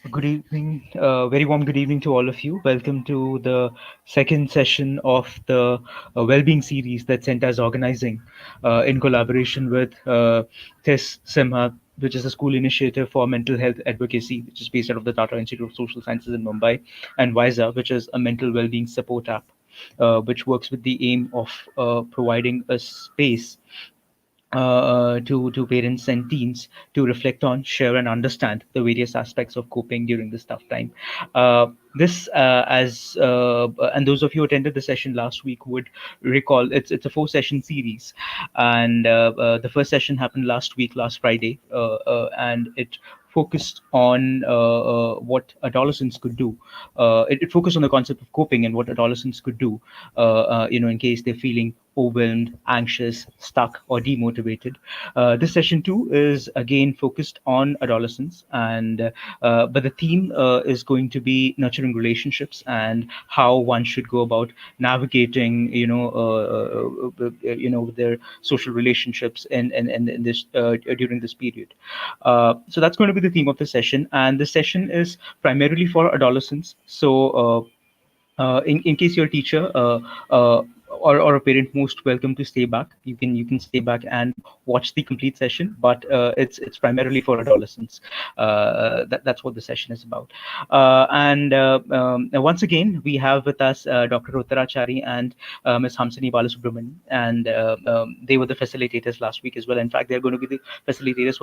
Good evening, very warm good evening to all of you. Welcome to the second session of the well-being series that CENTA is organizing in collaboration with TISS-SIMHA, which is a school initiative for mental health advocacy, which is based out of the Tata Institute of Social Sciences in Mumbai, and WYSA, which is a mental well-being support app, which works with the aim of providing a space to parents and teens to reflect on, share, and understand the various aspects of coping during this tough time. This, as and those of you who attended the session last week would recall, it's a four-session series, and the first session happened last week, last Friday, and it focused on what adolescents could do. It focused on the concept of coping and what adolescents could do, in case they're feeling overwhelmed, anxious, stuck, or demotivated. This session two is again focused on adolescents, and but the theme is going to be nurturing relationships and how one should go about navigating, their social relationships and this during this period. So that's going to be the theme of the session, and the session is primarily for adolescents. So. In case you're a teacher or a parent, most welcome to stay back. You can stay back and watch the complete session, but it's primarily for adolescents. That's what the session is about. And once again, we have with us Dr. Uttarachari and Ms. Hamsini Balasubramanian, and they were the facilitators last week as well. In fact, they're going to be the facilitators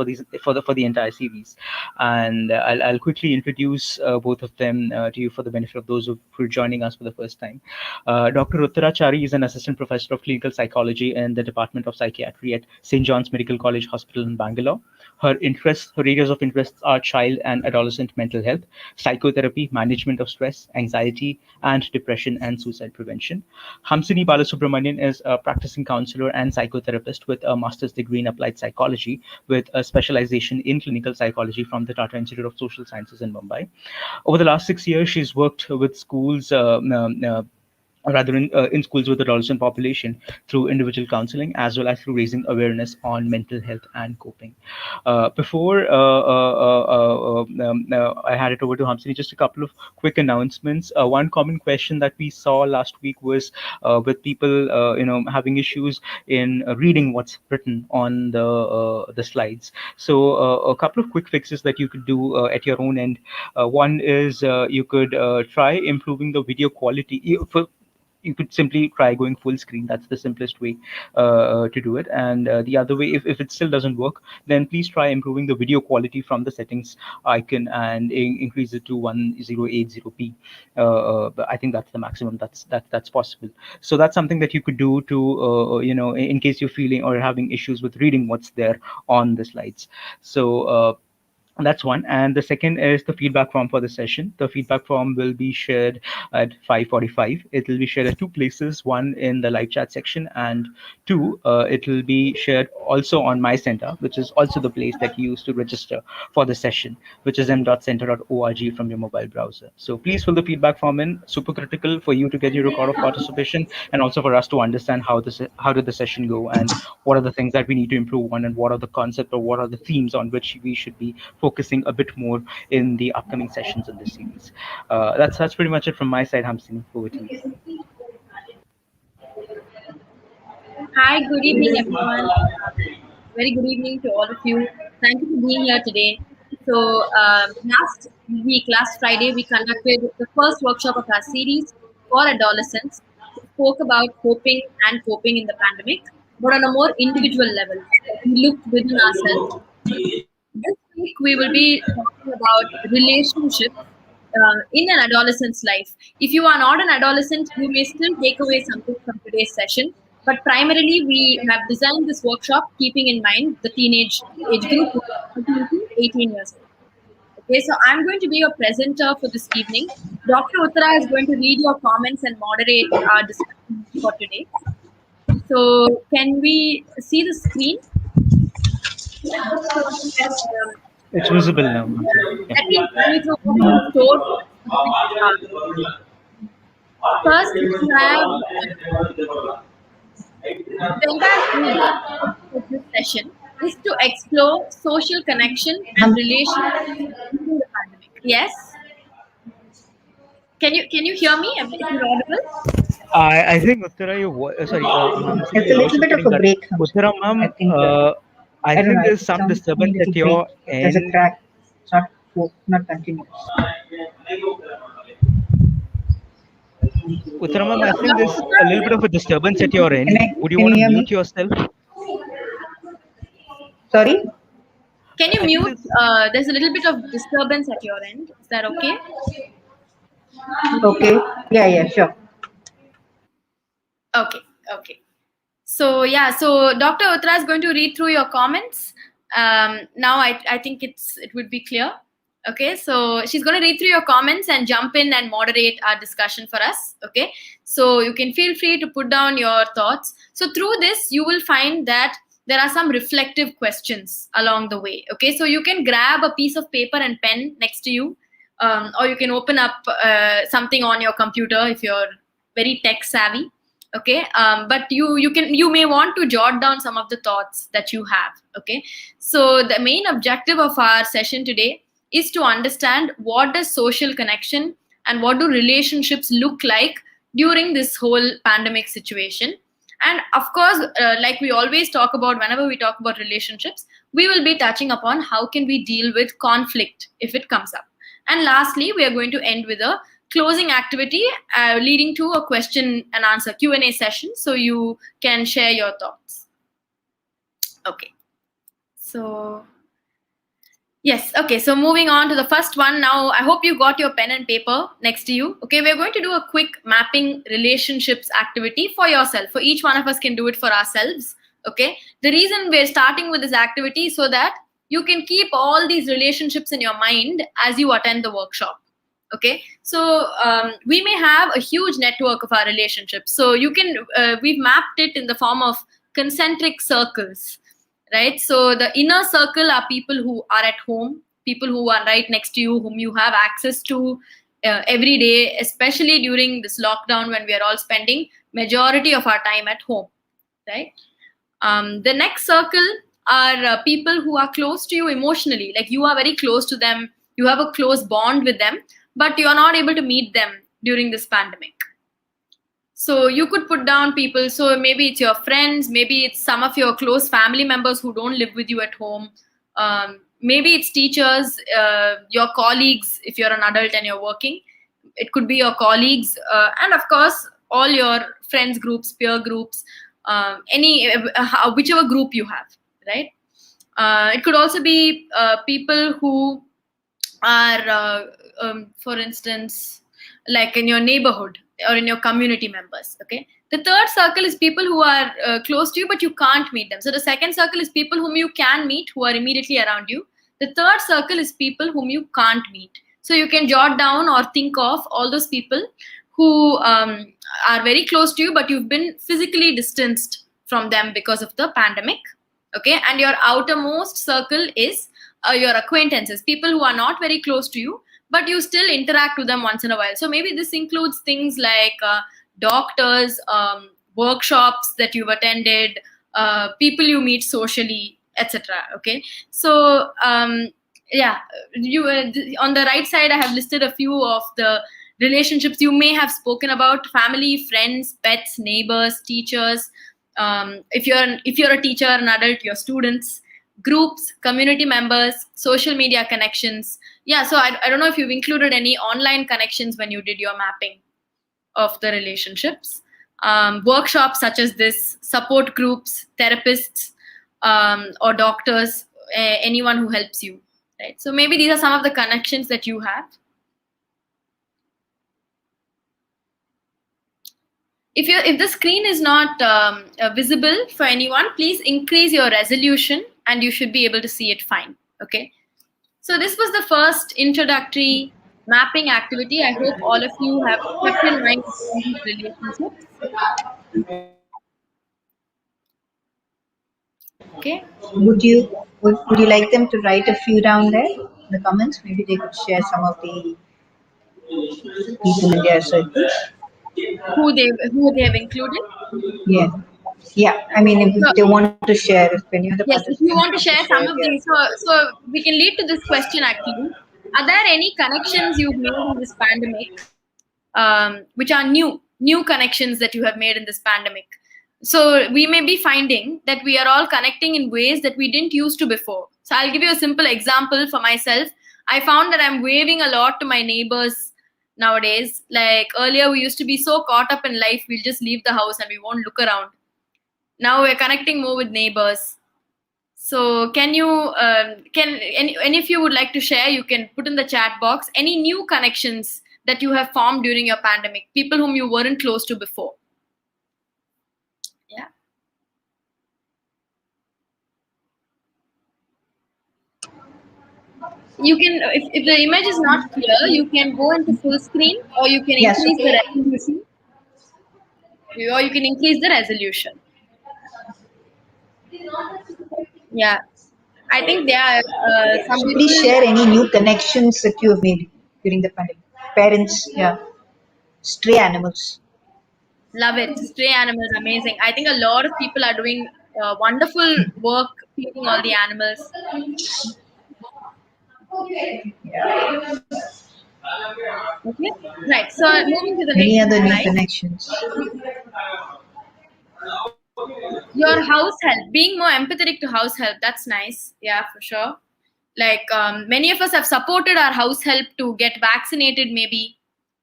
for the entire series. And I'll quickly introduce both of them to you for the benefit of those who are joining us for the first time. Dr. Uttarachari is an assistant professor of clinical psychology in the Department of Psychiatry at St. John's Medical College Hospital in Bangalore. Her areas of interests are child and adolescent mental health, psychotherapy, management of stress, anxiety, and depression, and suicide prevention. Hamsini Balasubramanian is a practicing counselor and psychotherapist with a master's degree in applied psychology with a specialization in clinical psychology from the Tata Institute of Social Sciences in Mumbai. Over the last 6 years, she's worked with schools, rather in schools with adolescent population through individual counseling as well as through raising awareness on mental health and coping. Before I hand it over to Hamsini, just a couple of quick announcements. One common question that we saw last week was with people, having issues in reading what's written on the slides. So a couple of quick fixes that you could do at your own end. One is you could try improving the video quality. You could simply try going full screen. That's the simplest way to do it. And the other way, if it still doesn't work, then please try improving the video quality from the settings icon and increase it to 1080p. But I think that's the maximum that's possible. So that's something that you could do to, in case you're feeling or having issues with reading what's there on the slides. So that's one. And the second is the feedback form for the session. The feedback form will be shared at 5:45. It will be shared at two places, one in the live chat section, and two, it will be shared also on my center, which is also the place that you use to register for the session, which is m.center.org from your mobile browser. So please fill the feedback form in. Super critical for you to get your record of participation, and also for us to understand how did the session go, and what are the things that we need to improve on, and what are the concepts or what are the themes on which we should be focusing a bit more in the upcoming sessions in this series. That's pretty much it from my side, Hamsini. Over to you. Hi, good evening, everyone. Very good evening to all of you. Thank you for being here today. So, last week, last Friday, we conducted the first workshop of our series for adolescents. We spoke about coping and coping in the pandemic, but on a more individual level. We looked within ourselves. This week, we will be talking about relationships in an adolescent's life. If you are not an adolescent, you may still take away something from today's session. But primarily, we have designed this workshop keeping in mind the teenage age group, 13 to 18 years old. Okay, so I'm going to be your presenter for this evening. Dr. Uttara is going to read your comments and moderate our discussion for today. So, can we see the screen? It's visible now. Let me run you through what the store are. First, we have the entire aim of this session is to explore social connection and relationships during the pandemic. Yes. Can you hear me? Is it audible? I think Uttara, sorry, Hamsini, It's your a voice little is bit of getting a cut. break, Hamza. Uttara, I ma'am, think, I I don't think know, there's it some sounds to me disturbance a at little break. your There's a end. crack. It's not continuous. Uttara, ma'am, I think Dr. there's a little bit Uttara, of a disturbance at your Can end. I? Would you Can want you to hear mute me? yourself? Sorry. can you I think mute? there's. There's a little bit of disturbance at your end. Is that okay? Okay. Yeah. Yeah. Sure. Okay. Okay. So yeah, so Dr. Uttara is going to read through your comments. Now I think it would be clear. Okay, so she's going to read through your comments and jump in and moderate our discussion for us. Okay, so you can feel free to put down your thoughts. So through this, you will find that there are some reflective questions along the way. Okay, so you can grab a piece of paper and pen next to you, or you can open up something on your computer if you're very tech savvy. Okay, but you may want to jot down some of the thoughts that you have. Okay, so the main objective of our session today is to understand what does social connection and what do relationships look like during this whole pandemic situation. And of course, like we always talk about whenever we talk about relationships, we will be touching upon how can we deal with conflict if it comes up. And lastly, we are going to end with a closing activity leading to a question and answer Q&A session, so you can share your thoughts. Okay, so yes, okay, so moving on to the first one now. I hope you got your pen and paper next to you. Okay, we're going to do a quick mapping relationships activity for yourself. For each one of us can do it for ourselves. Okay, the reason we're starting with this activity is so that you can keep all these relationships in your mind as you attend the workshop. Okay, so we may have a huge network of our relationships, so you can we've mapped it in the form of concentric circles, right? So the inner circle are people who are at home, people who are right next to you, whom you have access to every day, especially during this lockdown when we are all spending majority of our time at home, right? The next circle are people who are close to you emotionally, like you are very close to them, you have a close bond with them, but you are not able to meet them during this pandemic. So you could put down people, so maybe it's your friends, maybe it's some of your close family members who don't live with you at home, maybe it's teachers, your colleagues if you're an adult and you're working, it could be your colleagues, and of course all your friends groups, peer groups, any whichever group you have, right? It could also be people who are for instance, like in your neighborhood or in your community members. Okay, the third circle is people who are close to you but you can't meet them. So the second circle is people whom you can meet, who are immediately around you. The third circle is people whom you can't meet, so you can jot down or think of all those people who are very close to you but you've been physically distanced from them because of the pandemic. Okay, and your outermost circle is your acquaintances, people who are not very close to you but you still interact with them once in a while. So maybe this includes things like doctors, workshops that you've attended, people you meet socially, etc. Okay, so yeah, you on the right side I have listed a few of the relationships you may have spoken about: family, friends, pets, neighbors, teachers, if you're a teacher, an adult, your students, groups, community members, social media connections. Yeah, so I don't know if you've included any online connections when you did your mapping of the relationships. Workshops such as this, support groups, therapists, or doctors, anyone who helps you, right? So maybe these are some of the connections that you have. If the screen is not visible for anyone, please increase your resolution and you should be able to see it fine. Okay, so this was the first introductory mapping activity. I hope all of you have kept in mind all these relationships. Okay, Would you like them to write a few down there in the comments? Maybe they could share some of the people in their circles. who they have included. Yeah. Yeah. I mean, So if they want to share, if any of the yes, if you participants want to want to share share some of their. these, so we can lead to this question actually. Are there any connections you've made in this pandemic, which are new connections that you have made in this pandemic? So we may be finding that we are all connecting in ways that we didn't used to before. So I'll give you a simple example for myself. I found that I'm waving a lot to my neighbors nowadays. Like earlier, we used to be so caught up in life, we'll just leave the house and we won't look around. Now we're connecting more with neighbors. So can you and if you would like to share, you can put in the chat box any new connections that you have formed during your pandemic, people whom you weren't close to before. Yeah. You can, if the image is not clear, you can go into full screen, or you can Yes. increase the resolution, or you can increase the resolution. Yeah. I think there are some So people. please share any new connections that you have made during the pandemic. Parents, yeah, stray animals. Love it. Stray animals, amazing. I think a lot of people are doing wonderful work feeding all the animals. Okay. Right. So moving to the Any next other new slide. connections? Your house help, being more empathetic to house help. That's nice. Yeah, for sure. Like many of us have supported our house help to get vaccinated, maybe,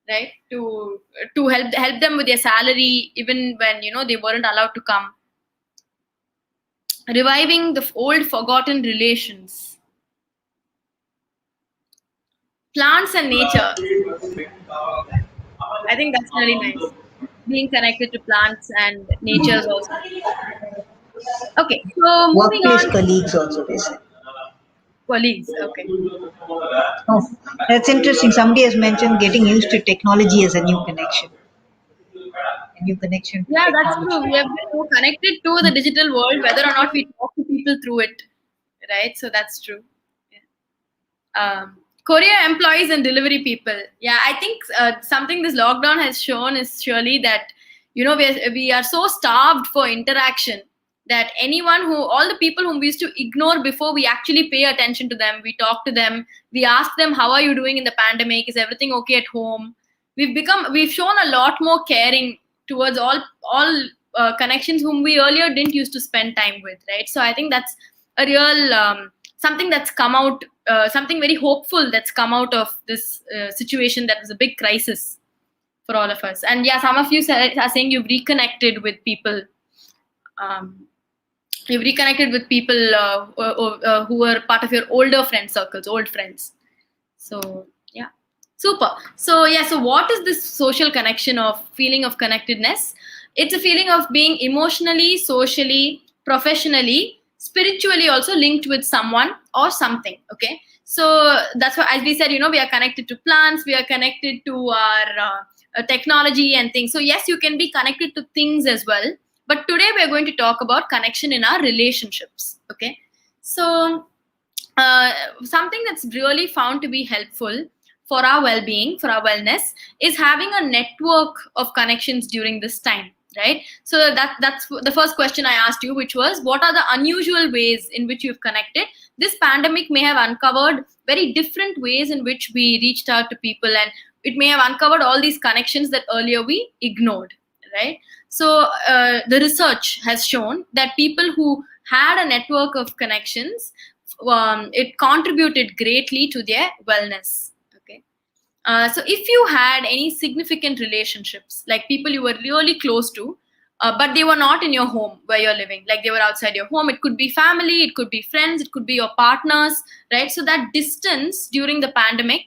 right? To help them with their salary, even when they weren't allowed to come. Reviving the old forgotten relations. Plants and nature. I think that's really nice. Being connected to plants and nature is also. Okay, so moving Workplace on. colleagues also, they say. Colleagues. Okay. Oh, that's interesting. Somebody has mentioned getting used to technology as a new connection. A new connection to Yeah, that's true. technology. We have been more connected to the digital world, whether or not we talk to people through it, right? So that's true. Courier employees and delivery people. Yeah, I think something this lockdown has shown is surely that we are so starved for interaction that all the people whom we used to ignore before, we actually pay attention to them. We talk to them. We ask them, "How are you doing in the pandemic? Is everything okay at home?" We've shown a lot more caring towards all connections whom we earlier didn't used to spend time with, right? So I think that's a real something that's come out, something very hopeful that's come out of this situation that was a big crisis for all of us. And yeah, some of you are saying you've reconnected with people. Um, you've reconnected with people who were part of your older friend circles, old friends. So yeah, super. So yeah, so what is this social connection of feeling of connectedness? It's a feeling of being emotionally, socially, professionally, spiritually also linked with someone or something. Okay, so that's why, as we said, we are connected to plants, we are connected to our technology and things. So yes, you can be connected to things as well. But today we are going to talk about connection in our relationships. Okay, so uh, something that's really found to be helpful for our well-being, for our wellness, is having a network of connections during this time, right? So that's the first question I asked you, which was, what are the unusual ways in which you've connected? This pandemic may have uncovered very different ways in which we reached out to people, and it may have uncovered all these connections that earlier we ignored, right? So the research has shown that people who had a network of connections, it contributed greatly to their wellness. Okay. So if you had any significant relationships, like people you were really close to, but they were not in your home where you're living, like they were outside your home, it could be family, it could be friends, it could be your partners, right? So that distance during the pandemic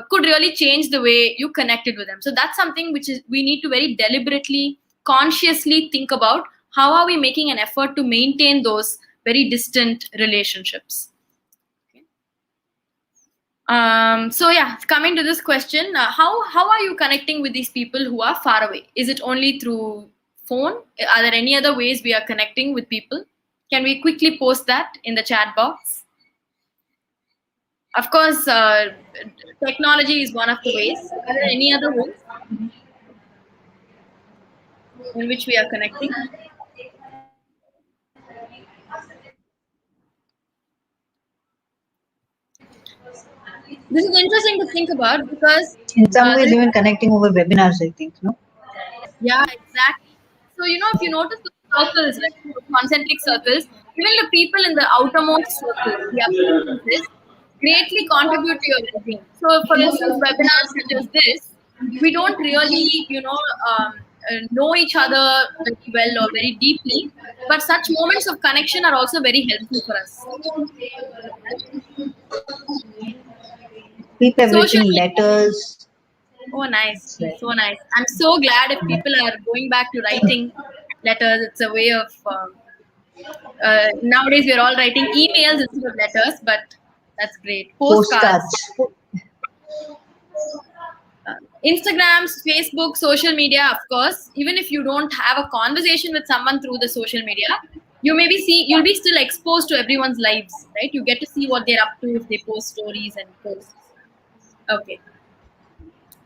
could really change the way you connected with them. So that's something which is we need to very deliberately, consciously think about. How are we making an effort to maintain those very distant relationships? So yeah, coming to this question, how are you connecting with these people who are far away? Is it only through phone? Are there any other ways we are connecting with people? Can we quickly post that in the chat box? Of course, technology is one of the ways. Are there any other ways in which we are connecting? This is interesting to think about because In some there ways, is, even connecting over webinars, I think, no? yeah, exactly. So, if you notice the circles, right, those concentric circles, even the people in the outermost circle, the acquaintances, greatly contribute to your well-being. So, for instance, webinars such as this, we don't really, know each other very well or very deeply, but such moments of connection are also very helpful for us. People have Social written media. letters. Oh, nice. It's like, So nice. I'm so glad if yeah. people are going back to writing letters. It's a way of, nowadays we're all writing emails instead of letters, but that's great. Postcards. Postcards. Uh, Instagrams, Facebook, social media, of course. Even if you don't have a conversation with someone through the social media, you'll be still exposed to everyone's lives, right? You get to see what they're up to if they post stories and posts. Okay.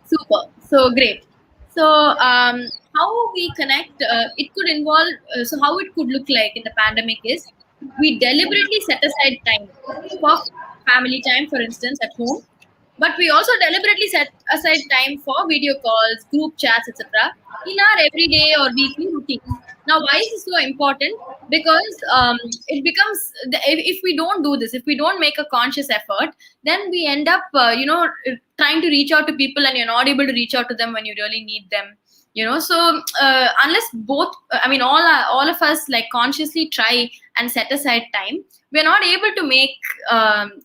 Super. So great. So how we connect, it could involve, so how it could look like in the pandemic is we deliberately set aside time for family time, for instance, at home, but we also deliberately set aside time for video calls, group chats, etc. in our everyday or weekly routines. Now, why is this so important? Because it becomes, if we don't do this, if we don't make a conscious effort, then we end up, trying to reach out to people and you're not able to reach out to them when you really need them. So unless both, I mean, all of us like consciously try and set aside time, we're not able to make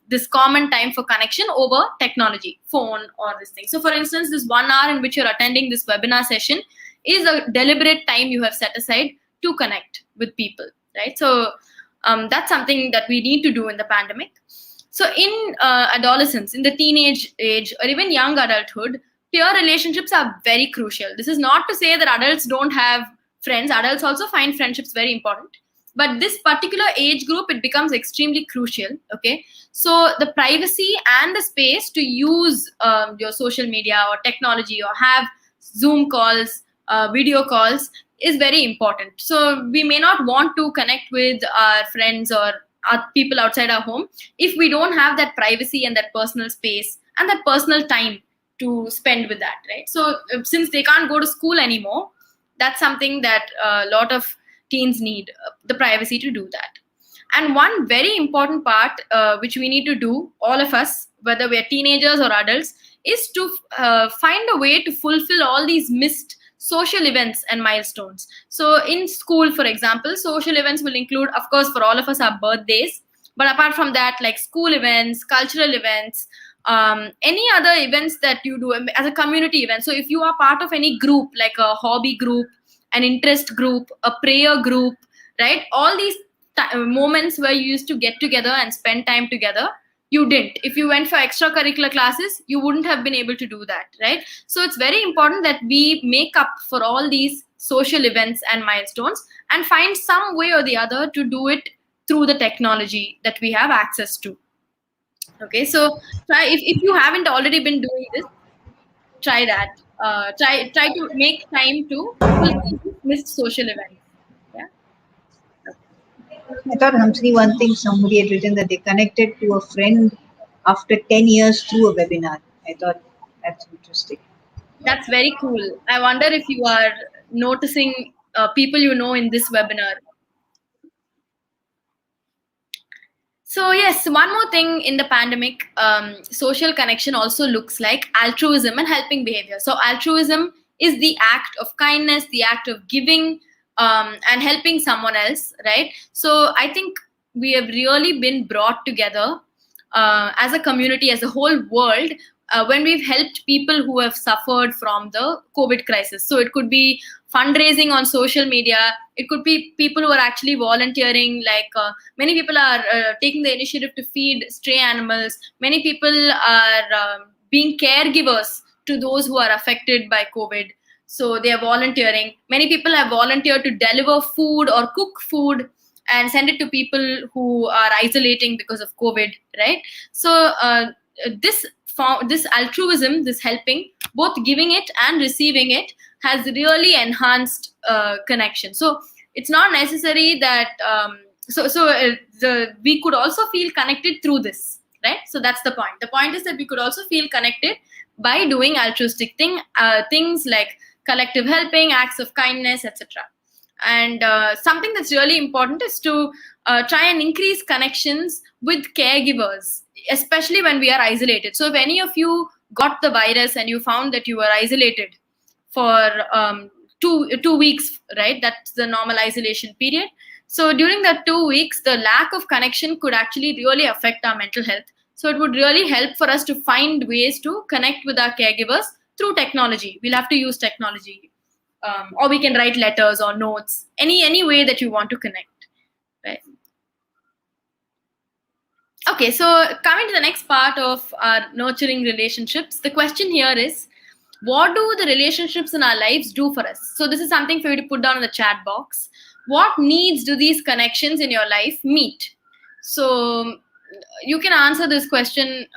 this common time for connection over technology, phone, or this thing. So, for instance, this 1 hour in which you're attending this webinar session is a deliberate time you have set aside to connect with people, right? So, that's something that we need to do in the pandemic. So, in adolescence, in the teenage age, or even young adulthood, peer relationships are very crucial. This is not to say that adults don't have friends. Adults also find friendships very important, but this particular age group, it becomes extremely crucial. Okay, so the privacy and the space to use your social media or technology or have Zoom calls, video calls, is very important. So we may not want to connect with our friends or our people outside our home if we don't have that privacy and that personal space and that personal time to spend with that, right? So since they can't go to school anymore, that's something that a lot of teens need, the privacy to do that. And one very important part, which we need to do, all of us, whether we're teenagers or adults, is to find a way to fulfill all these missed social events and milestones. So in school, for example, social events will include, of course, for all of us, our birthdays. But apart from that, like school events, cultural events, any other events that you do as a community event. So if you are part of any group, like a hobby group, an interest group, a prayer group, right? All these moments where you used to get together and spend time together, you didn't. If you went for extracurricular classes, you wouldn't have been able to do that, right? So it's very important that we make up for all these social events and milestones and find some way or the other to do it through the technology that we have access to. Okay, so try, if you haven't already been doing this, try that. Try to make time to fulfill these missed social events. Yeah. I thought, Hamsini, one thing somebody had written that they connected to a friend after 10 years through a webinar. I thought that's interesting. That's very cool. I wonder if you are noticing people you know in this webinar. So yes, one more thing in the pandemic, social connection also looks like altruism and helping behavior. So altruism is the act of kindness, the act of giving and helping someone else, right? So I think we have really been brought together as a community, as a whole world, when we've helped people who have suffered from the COVID crisis. So it could be fundraising on social media. It could be people who are actually volunteering, like many people are taking the initiative to feed stray animals. Many people are being caregivers to those who are affected by COVID. So they are volunteering. Many people have volunteered to deliver food or cook food and send it to people who are isolating because of COVID, right? So this this altruism, this helping, both giving it and receiving it, has really enhanced connection. So it's not necessary that we could also feel connected through this, right? So that's the point. The point is that we could also feel connected by doing altruistic things like collective helping, acts of kindness, etc. And something that's really important is to try and increase connections with caregivers, especially when we are isolated. So if any of you got the virus and you found that you were isolated for 2 weeks, right? That's the normal isolation period. So during that 2 weeks, the lack of connection could actually really affect our mental health. So it would really help for us to find ways to connect with our caregivers through technology. We'll have to use technology, or we can write letters or notes, any way that you want to connect, right? Okay, so coming to the next part of our nurturing relationships, the question here is, what do the relationships in our lives do for us? So this is something for you to put down in the chat box. What needs do these connections in your life meet? So you can answer this question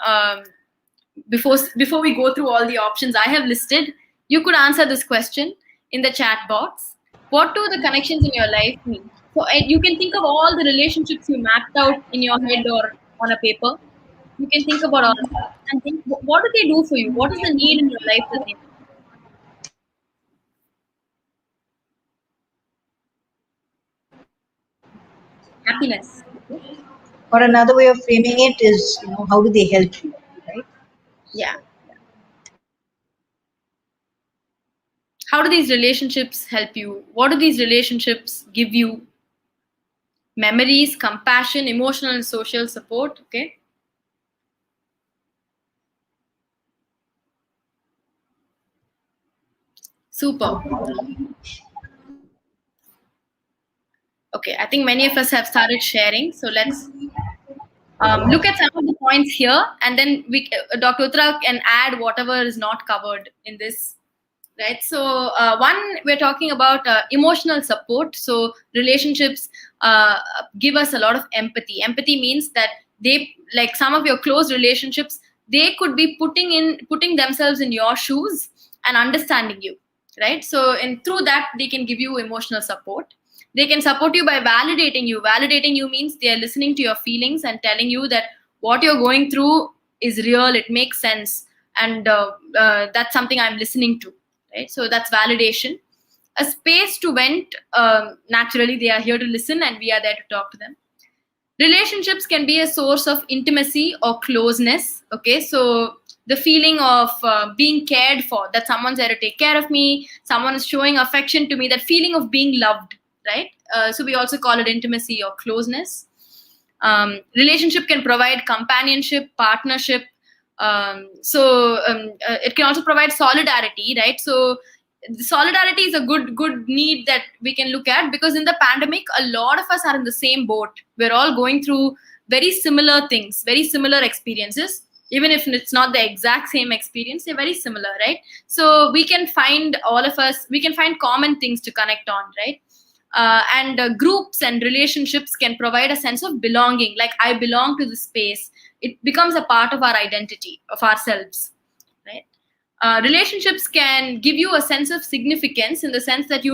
before we go through all the options I have listed. You could answer this question in the chat box. What do the connections in your life mean? So you can think of all the relationships you mapped out in your head or on a paper. You can think about all of them and think, what do they do for you? What is the need in your life that they meet? Happiness. Or another way of framing it is, how do they help you, right? Yeah. How do these relationships help you? What do these relationships give you? Memories, compassion, emotional and social support. Okay. Super. Okay, I think many of us have started sharing. So let's look at some of the points here, and then Dr. Uttara can add whatever is not covered in this. Right. So one, we're talking about emotional support. So relationships give us a lot of empathy. Empathy means that they, like some of your close relationships, they could be putting themselves in your shoes and understanding you. Right. So and through that, they can give you emotional support. They can support you by validating you. Validating you means they are listening to your feelings and telling you that what you're going through is real. It makes sense. And that's something I'm listening to. Right? So that's validation. A space to vent. Naturally, they are here to listen and we are there to talk to them. Relationships can be a source of intimacy or closeness. Okay, so the feeling of being cared for, that someone's there to take care of me, someone is showing affection to me, that feeling of being loved, right? So we also call it intimacy or closeness. Relationship can provide companionship, partnership. It can also provide solidarity, right? So solidarity is a good need that we can look at, because in the pandemic, a lot of us are in the same boat. We're all going through very similar things, very similar experiences. Even if it's not the exact same experience, they're very similar, right? So we can find common things to connect on, right? Groups and relationships can provide a sense of belonging, like I belong to this space. It becomes a part of our identity, of ourselves, right? Relationships can give you a sense of significance, in the sense that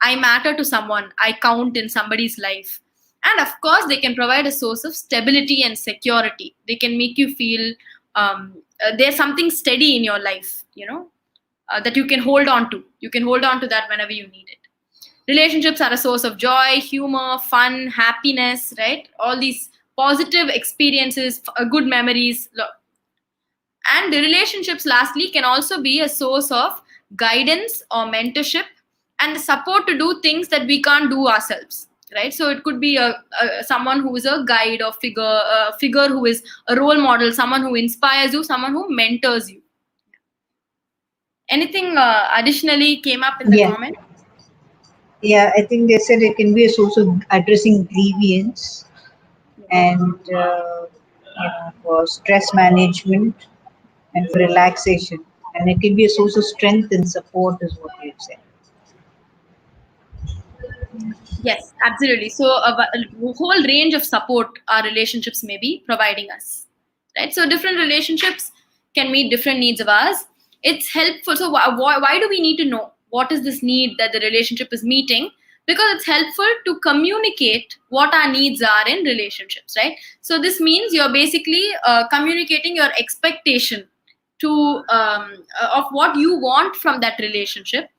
I matter to someone, I count in somebody's life. And of course, they can provide a source of stability and security. They can make you feel there's something steady in your life, that you can hold on to. You can hold on to that whenever you need it. Relationships are a source of joy, humor, fun, happiness, right? All these positive experiences, good memories. And the relationships, lastly, can also be a source of guidance or mentorship and support to do things that we can't do ourselves, right? So it could be someone who is a guide or figure who is a role model, someone who inspires you, someone who mentors you. Anything additionally came up in the comment? Yeah, I think they said it can be a source of addressing grievance and for stress management and for relaxation. And it can be a source of strength and support, is what you said. Yes, absolutely. So a whole range of support our relationships may be providing us, right? So different relationships can meet different needs of ours. It's helpful. So why do we need to know what is this need that the relationship is meeting? because it's helpful to communicate what our needs are in relationships, right? So this means you're basically communicating your expectation to of what you want from that relationship.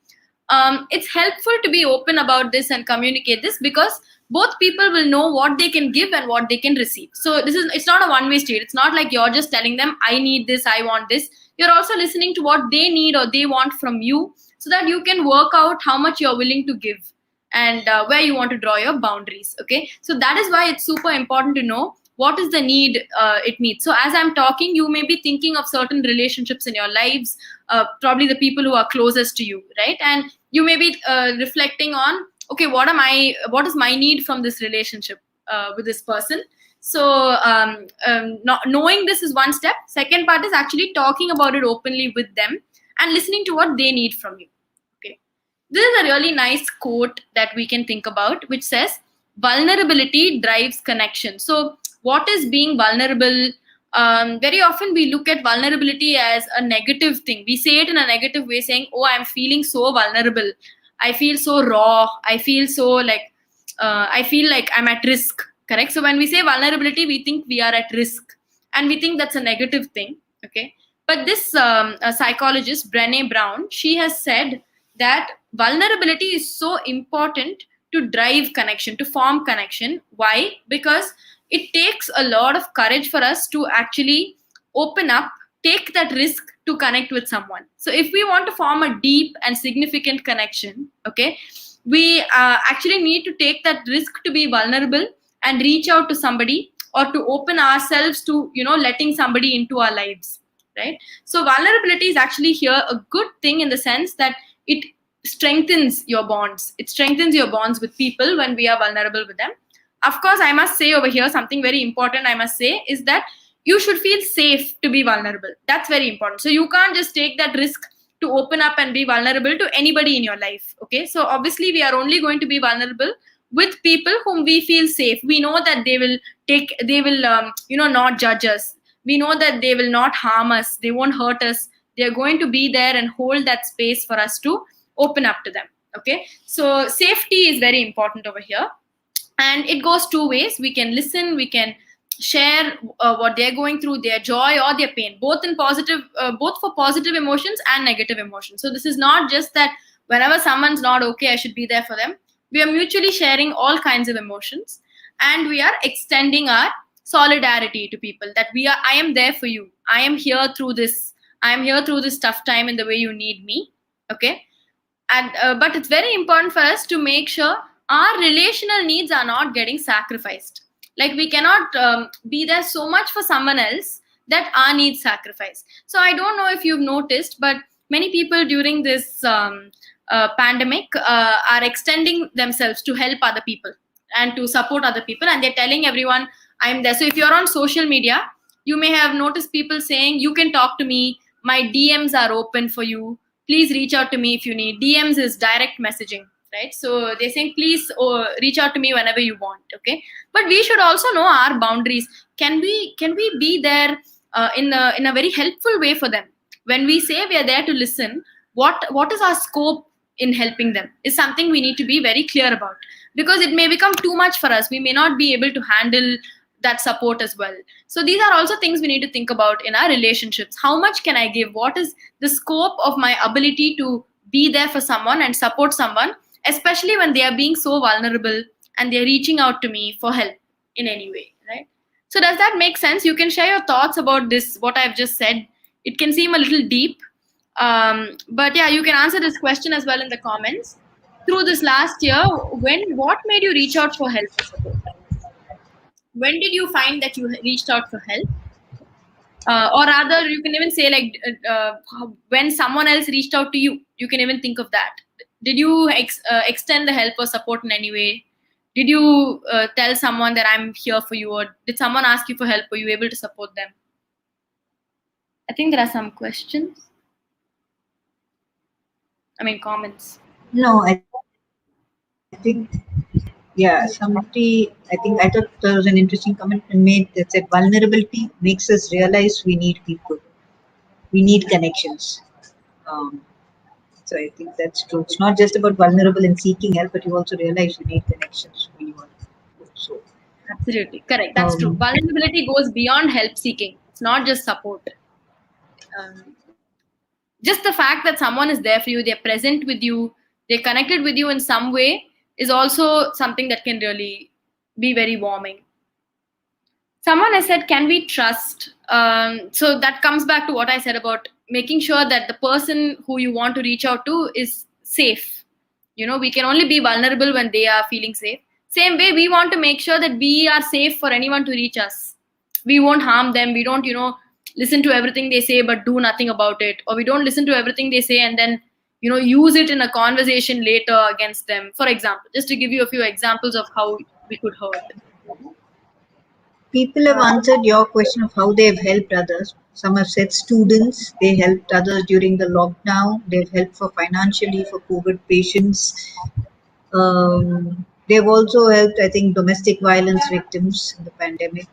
It's helpful to be open about this and communicate this, because both people will know what they can give and what they can receive. So it's not a one way street. It's not like you're just telling them, I need this, I want this. You're also listening to what they need or they want from you, so that you can work out how much you're willing to give, and where you want to draw your boundaries. Okay, so that is why it's super important to know what is the need it meets. So as I'm talking, you may be thinking of certain relationships in your lives, probably the people who are closest to you, right? And you may be reflecting on, okay, what is my need from this relationship with this person. So not knowing this is one step. Second part is actually talking about it openly with them and listening to what they need from you. Okay, this is a really nice quote that we can think about, which says, vulnerability drives connection. So what is being vulnerable? Very often we look at vulnerability as a negative thing. We say it in a negative way, saying, oh, I'm feeling so vulnerable, I feel so raw, I feel so like I feel like I'm at risk. Correct? So when we say vulnerability, we think we are at risk, and we think that's a negative thing. Okay, but this a psychologist, Brené Brown, she has said that vulnerability is so important to drive connection, to form connection. Why? Because it takes a lot of courage for us to actually open up, take that risk to connect with someone. So if we want to form a deep and significant connection, okay, we actually need to take that risk to be vulnerable and reach out to somebody, or to open ourselves to, letting somebody into our lives, right? So vulnerability is actually here a good thing, in the sense that it strengthens your bonds. It strengthens your bonds with people when we are vulnerable with them. Of course, I must say over here something very important. I must say is that you should feel safe to be vulnerable. That's very important. So you can't just take that risk to open up and be vulnerable to anybody in your life. Okay, so obviously we are only going to be vulnerable with people whom we feel safe. We know that they will not judge us. We know that they will not harm us, they won't hurt us. They are going to be there and hold that space for us to open up to them. Okay, so safety is very important over here, and it goes two ways. We can listen, we can share what they're going through, their joy or their pain, both for positive emotions and negative emotions. So this is not just that whenever someone's not okay, I should be there for them. We are mutually sharing all kinds of emotions, and we are extending our solidarity to people, that I am there for you, I am here through this, I am here through this tough time in the way you need me. Okay, and but it's very important for us to make sure our relational needs are not getting sacrificed. Like we cannot be there so much for someone else that our needs sacrifice. So I don't know if you've noticed, but many people during this pandemic are extending themselves to help other people and to support other people, and they're telling everyone, I'm there. So if you're on social media, you may have noticed people saying, you can talk to me, my DMs are open for you, please reach out to me if you need. DMs is direct messaging, right? So they're saying, please reach out to me whenever you want. Okay, but we should also know our boundaries. Can we be there in a very helpful way for them? When we say we are there to listen, what is our scope in helping them is something we need to be very clear about, because it may become too much for us. We may not be able to handle that support as well. So these are also things we need to think about in our relationships. How much can I give? What is the scope of my ability to be there for someone and support someone, especially when they are being so vulnerable and they're reaching out to me for help in any way, right? So does that make sense? You can share your thoughts about this, what I've just said. It can seem a little deep, but yeah, you can answer this question as well in the comments. Through this last year, what made you reach out for help or support? When did you find that you reached out for help? Or rather, you can even say like when someone else reached out to you, you can even think of that. Did you extend the help or support in any way? Did you tell someone that I'm here for you, or did someone ask you for help? Were you able to support them? I think there are some questions. Comments. No, I think, yeah, somebody, I thought there was an interesting comment made that said vulnerability makes us realize we need people, we need connections. Um, So I think that's true. It's not just about vulnerable and seeking help, but you also realize you need connections when you want. So, Absolutely correct. That's true. um, Vulnerability goes beyond help seeking. It's not just support. Um, just the fact that someone is there for you, they're present with you, they're connected with you in some way is also something that can really be very warming. Someone has said, can we trust? So that comes back to what I said about making sure that the person who you want to reach out to is safe. We can only be vulnerable when they are feeling safe. Same way, we want to make sure that we are safe for anyone to reach us. We won't harm them. We don't, listen to everything they say but do nothing about it. Or we don't listen to everything they say and then, use it in a conversation later against them. For example, just to give you a few examples of how we could hurt. people have answered your question of how they have helped others. Some have said students, they helped others during the lockdown, they've helped for financially for COVID patients. They've also helped, I think, domestic violence victims in the pandemic,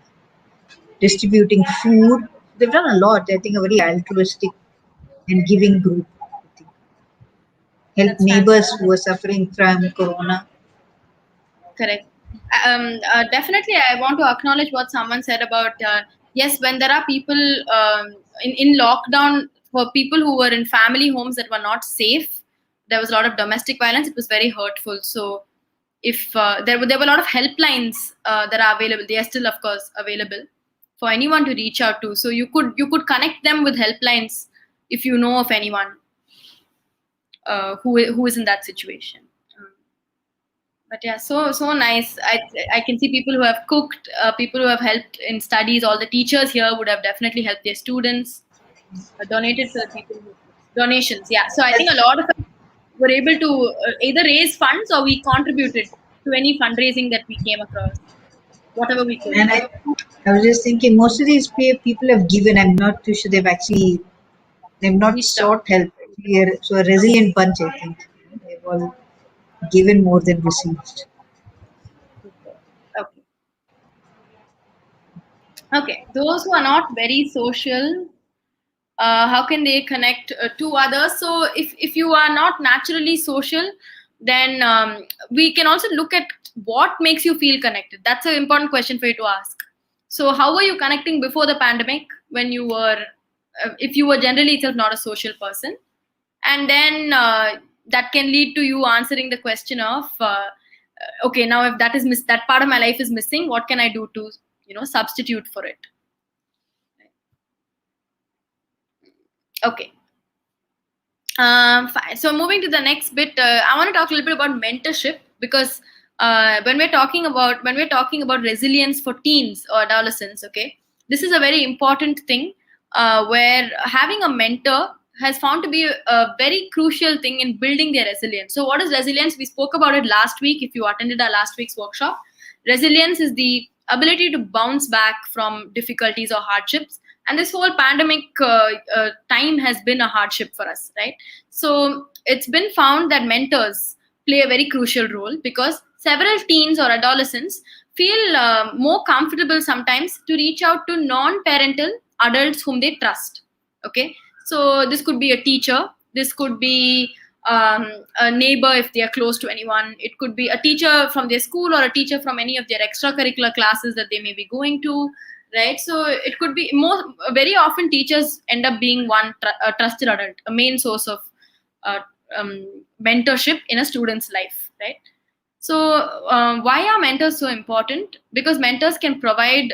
distributing food. They've done a lot. I think a very altruistic and giving group. I think. Help That's neighbors fantastic. who are suffering from corona. Correct. Definitely, I want to acknowledge what someone said about yes, when there are people in lockdown, for people who were in family homes that were not safe, there was a lot of domestic violence. It was very hurtful. So, if there were a lot of helplines that are available, they are still, of course, available for anyone to reach out to. So you could connect them with helplines if you know of anyone who is in that situation. Um, but yeah, so nice. I can see people who have cooked, people who have helped in studies. All the teachers here would have definitely helped their students, donated for the people who donations. Yeah, so I think a lot of us were able to either raise funds or we contributed to any fundraising that we came across, whatever we could. And I was just thinking, most of these people have given. I'm not too sure they've not Reached out. sought help. So a resilient bunch, I think. They've all given more than received. Okay. Okay. Those who are not very social, how can they connect to others? So if you are not naturally social, then we can also look at what makes you feel connected. That's an important question for you to ask. So how were you connecting before the pandemic, when you were if you were generally itself not a social person? And then that can lead to you answering the question of okay, now if that part of my life is missing, what can I do to substitute for it? Okay. Fine. So moving to the next bit, I want to talk a little bit about mentorship, because when we're talking about resilience for teens or adolescents, okay, this is a very important thing where having a mentor has found to be a very crucial thing in building their resilience. So what is resilience? We spoke about it last week. If you attended our last week's workshop, resilience is the ability to bounce back from difficulties or hardships, and this whole pandemic time has been a hardship for us, right? So it's been found that mentors play a very crucial role, because several teens or adolescents feel more comfortable sometimes to reach out to non-parental adults whom they trust. Okay, so this could be a teacher, this could be a neighbor if they are close to anyone, it could be a teacher from their school or a teacher from any of their extracurricular classes that they may be going to, right? So it could be more, very often teachers end up being a trusted adult, a main source of uh, mentorship in a student's life, right? So why are mentors so important? Because mentors can provide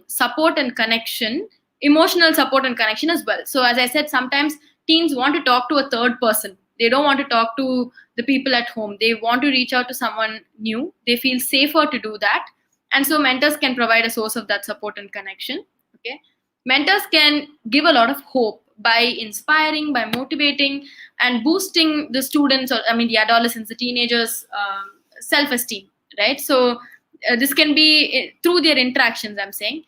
support and connection, emotional support and connection as well. So as I said, sometimes teens want to talk to a third person. They don't want to talk to the people at home. They want to reach out to someone new. They feel safer to do that. And so mentors can provide a source of that support and connection. Okay. Mentors can give a lot of hope by inspiring, by motivating, and boosting the students, or I mean the adolescents, the teenagers, self-esteem, right? So this can be through their interactions, I'm saying.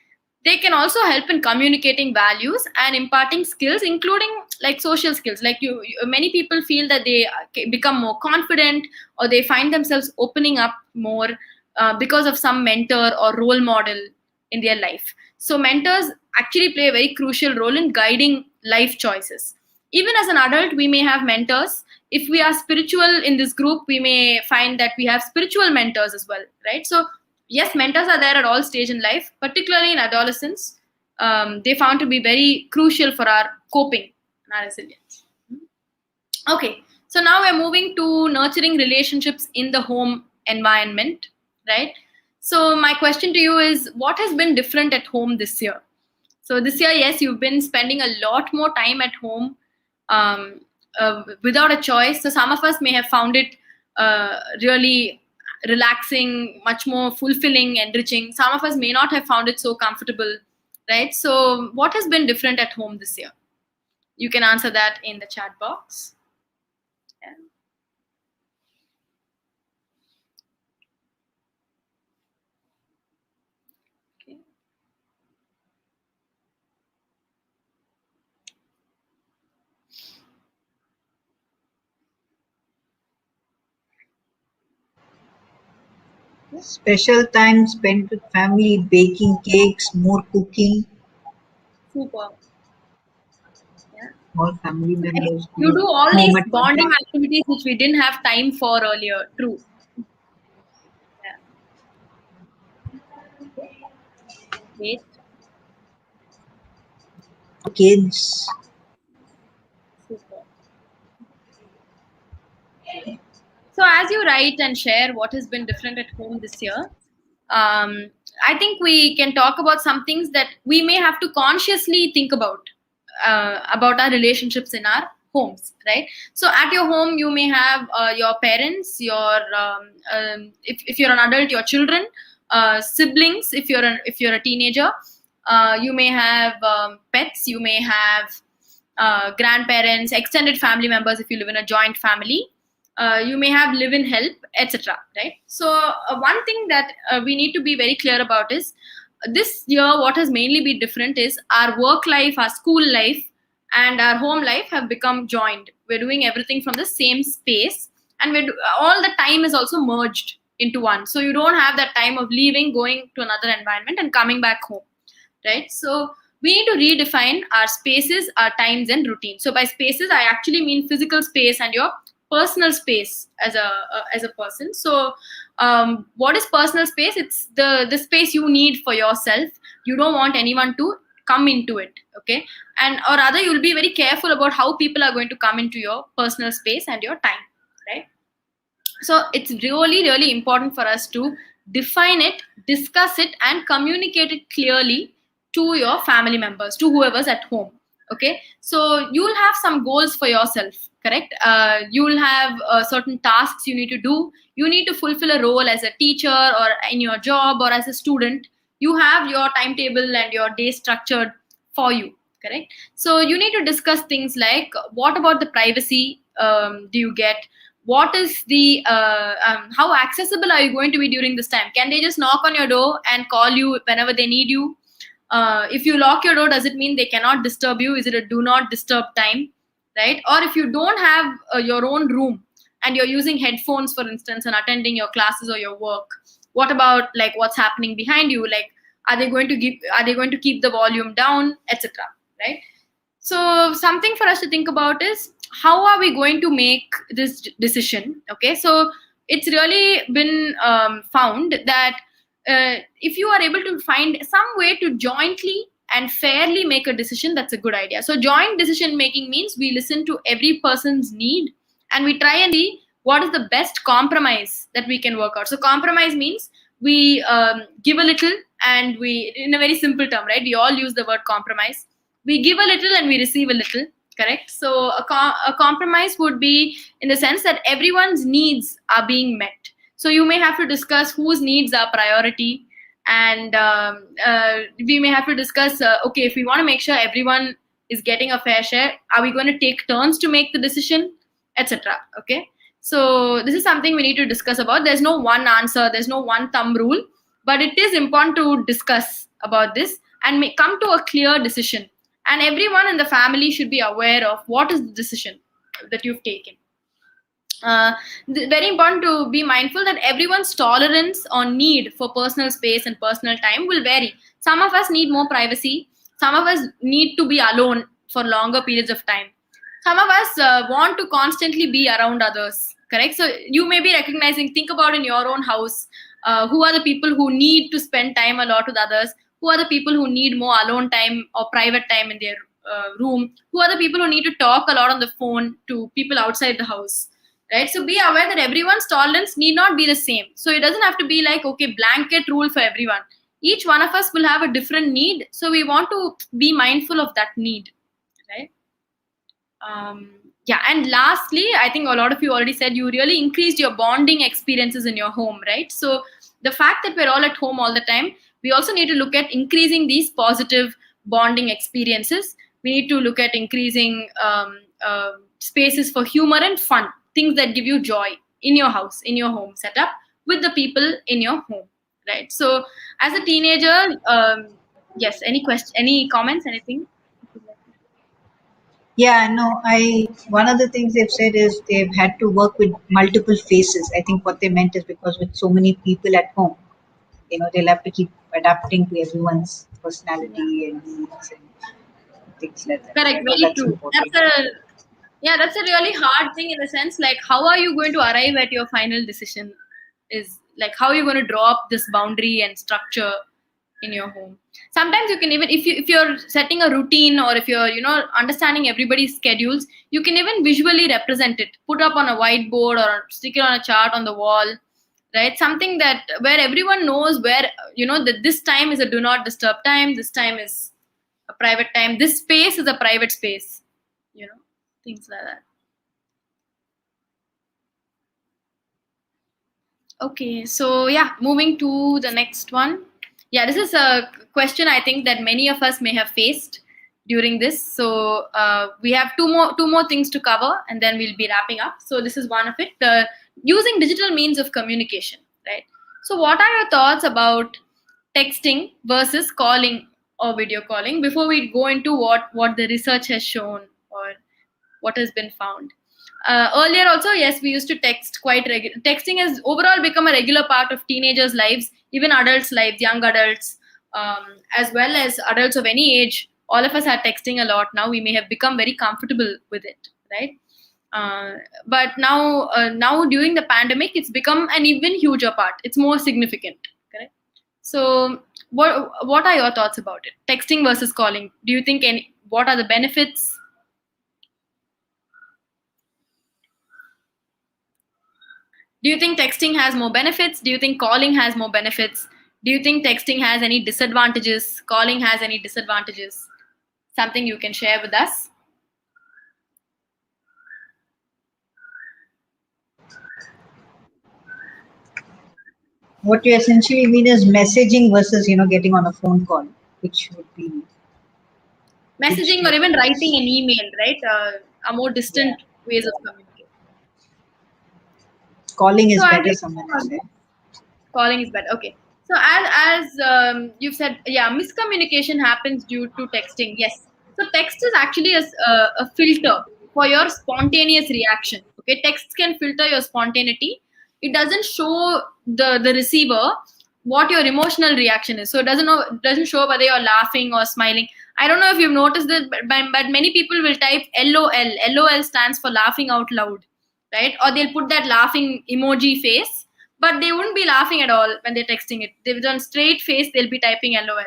They can also help in communicating values and imparting skills, including like social skills. Like many people feel that they become more confident, or they find themselves opening up more because of some mentor or role model in their life. So mentors actually play a very crucial role in guiding life choices. Even as an adult, we may have mentors if we are spiritual in this group, we may find that we have spiritual mentors as well, right? So yes, mentors are there at all stage in life, particularly in adolescence. They found to be very crucial for our coping and our resilience. Okay, so now we're moving to nurturing relationships in the home environment, right? So my question to you is, what has been different at home this year? So this year, yes, you've been spending a lot more time at home um, without a choice. So some of us may have found it really relaxing, much more fulfilling, enriching. Some of us may not have found it so comfortable, right? So what has been different at home this year? You can answer that in the chat box. Yeah. Okay. Special time spent with family, baking cakes, more cooking. Super. Yeah. All family members You do do all home these at one bonding time. activities which we didn't have time for earlier. True. Yeah. Great. Kids. Super. So as you write and share what has been different at home this year, I think we can talk about some things that we may have to consciously think about our relationships in our homes, right? So at your home, you may have your parents, if you're an adult, your children, siblings, if you're a teenager, you may have pets, you may have grandparents, extended family members if you live in a joint family. You may have live-in help, etc. Right? So one thing that we need to be very clear about is this year what has mainly been different is our work life, our school life, and our home life have become joined. We're doing everything from the same space, and all the time is also merged into one. So you don't have that time of leaving, going to another environment, and coming back home, right? So we need to redefine our spaces, our times, and routines. So by spaces, I actually mean physical space and your personal space as a person. So what is personal space? It's the space you need for yourself. You don't want anyone to come into it, okay? And or rather, you'll be very careful about how people are going to come into your personal space and your time, right? So it's really, really important for us to define it, discuss it, and communicate it clearly to your family members, to whoever's at home. Okay, so you'll have some goals for yourself, correct? You'll have certain tasks you need to do. You need to fulfill a role as a teacher or in your job or as a student. You have your timetable and your day structured for you, correct? So you need to discuss things like, what about the privacy do you get? What is the how accessible are you going to be during this time? Can they just knock on your door and call you whenever they need you? If you lock your door, does it mean they cannot disturb you? Is it a do not disturb time, right? Or if you don't have your own room and you're using headphones, for instance, and attending your classes or your work, what about like what's happening behind you? Like, are they going to keep the volume down, etc., right? So something for us to think about is, how are we going to make this decision? Okay, so it's really been found that if you are able to find some way to jointly and fairly make a decision, that's a good idea. So joint decision making means we listen to every person's need and we try and see what is the best compromise that we can work out. So compromise means we give a little, and we, in a very simple term, right, we all use the word compromise. We give a little and we receive a little, correct? So a compromise would be in the sense that everyone's needs are being met. So you may have to discuss whose needs are priority, and we may have to discuss, okay, if we want to make sure everyone is getting a fair share, are we going to take turns to make the decision, etc. Okay, so this is something we need to discuss about. There's no one answer, there's no one thumb rule, but it is important to discuss about this and come to a clear decision. And everyone in the family should be aware of what is the decision that you've taken. Very important to be mindful that everyone's tolerance or need for personal space and personal time will vary. Some of us need more privacy. Some of us need to be alone for longer periods of time. some of us want to constantly be around others, correct? So you may be recognizing, think about in your own house, who are the people who need to spend time a lot with others, who are the people who need more alone time or private time in their room, who are the people who need to talk a lot on the phone to people outside the house, right? So be aware that everyone's tolerance need not be the same. So it doesn't have to be like, okay, blanket rule for everyone. Each one of us will have a different need, so we want to be mindful of that need, right? Yeah, and lastly, I think a lot of you already said you really increased your bonding experiences in your home, right? So the fact that we're all at home all the time, we also need to look at increasing these positive bonding experiences. We need to look at increasing spaces for humor and fun, things that give you joy in your house, in your home setup, with the people in your home, right? So as a teenager, yes, any question, any comments, anything? Yeah, no, one of the things they've said is they've had to work with multiple faces. I think what they meant is because with so many people at home, they'll have to keep adapting to everyone's Yeah. personality and needs and things like that. So Correct, I know very that's true. important. That's a really hard thing in the sense like how are you going to arrive at your final decision is like how are you going to draw up this boundary and structure in your home. Sometimes you can even if you're setting a routine or if you're understanding everybody's schedules, you can even visually represent it, put up on a whiteboard or stick it on a chart on the wall, right? Something that where everyone knows where that this time is a do not disturb time, this time is a private time, this space is a private space, things like that. Okay, so yeah, moving to the next one. Yeah, this is a question I think that many of us may have faced during this. So we have two more things to cover, and then we'll be wrapping up. So this is one of it: using digital means of communication, right? So what are your thoughts about texting versus calling or video calling? Before we go into what the research has shown or what has been found. Earlier also, yes, we used to text quite regular. Texting has overall become a regular part of teenagers' lives, even adults' lives, young adults, as well as adults of any age. All of us are texting a lot now. We may have become very comfortable with it, right? But now during the pandemic, it's become an even huger part. It's more significant, correct? So, what are your thoughts about it? Texting versus calling. Do you think what are the benefits? Do you think texting has more benefits? Do you think calling has more benefits? Do you think texting has any disadvantages? Calling has any disadvantages? Something you can share with us? What you essentially mean is messaging versus getting on a phone call, which would be which Messaging do or you even writing prefer? an email, right? Are more Yeah, distant ways of communicating. calling So is I better. think Someone has said. calling is better. Okay. So as you've said, yeah, miscommunication happens due to texting. Yes. So text is actually a filter for your spontaneous reaction. Okay, text can filter your spontaneity. It doesn't show the receiver what your emotional reaction is. So it doesn't show whether you're laughing or smiling. I don't know if you've noticed this, but many people will type LOL. LOL stands for laughing out loud, right? Or they'll put that laughing emoji face, but they wouldn't be laughing at all when they're texting it. They on straight face, they'll be typing LOL,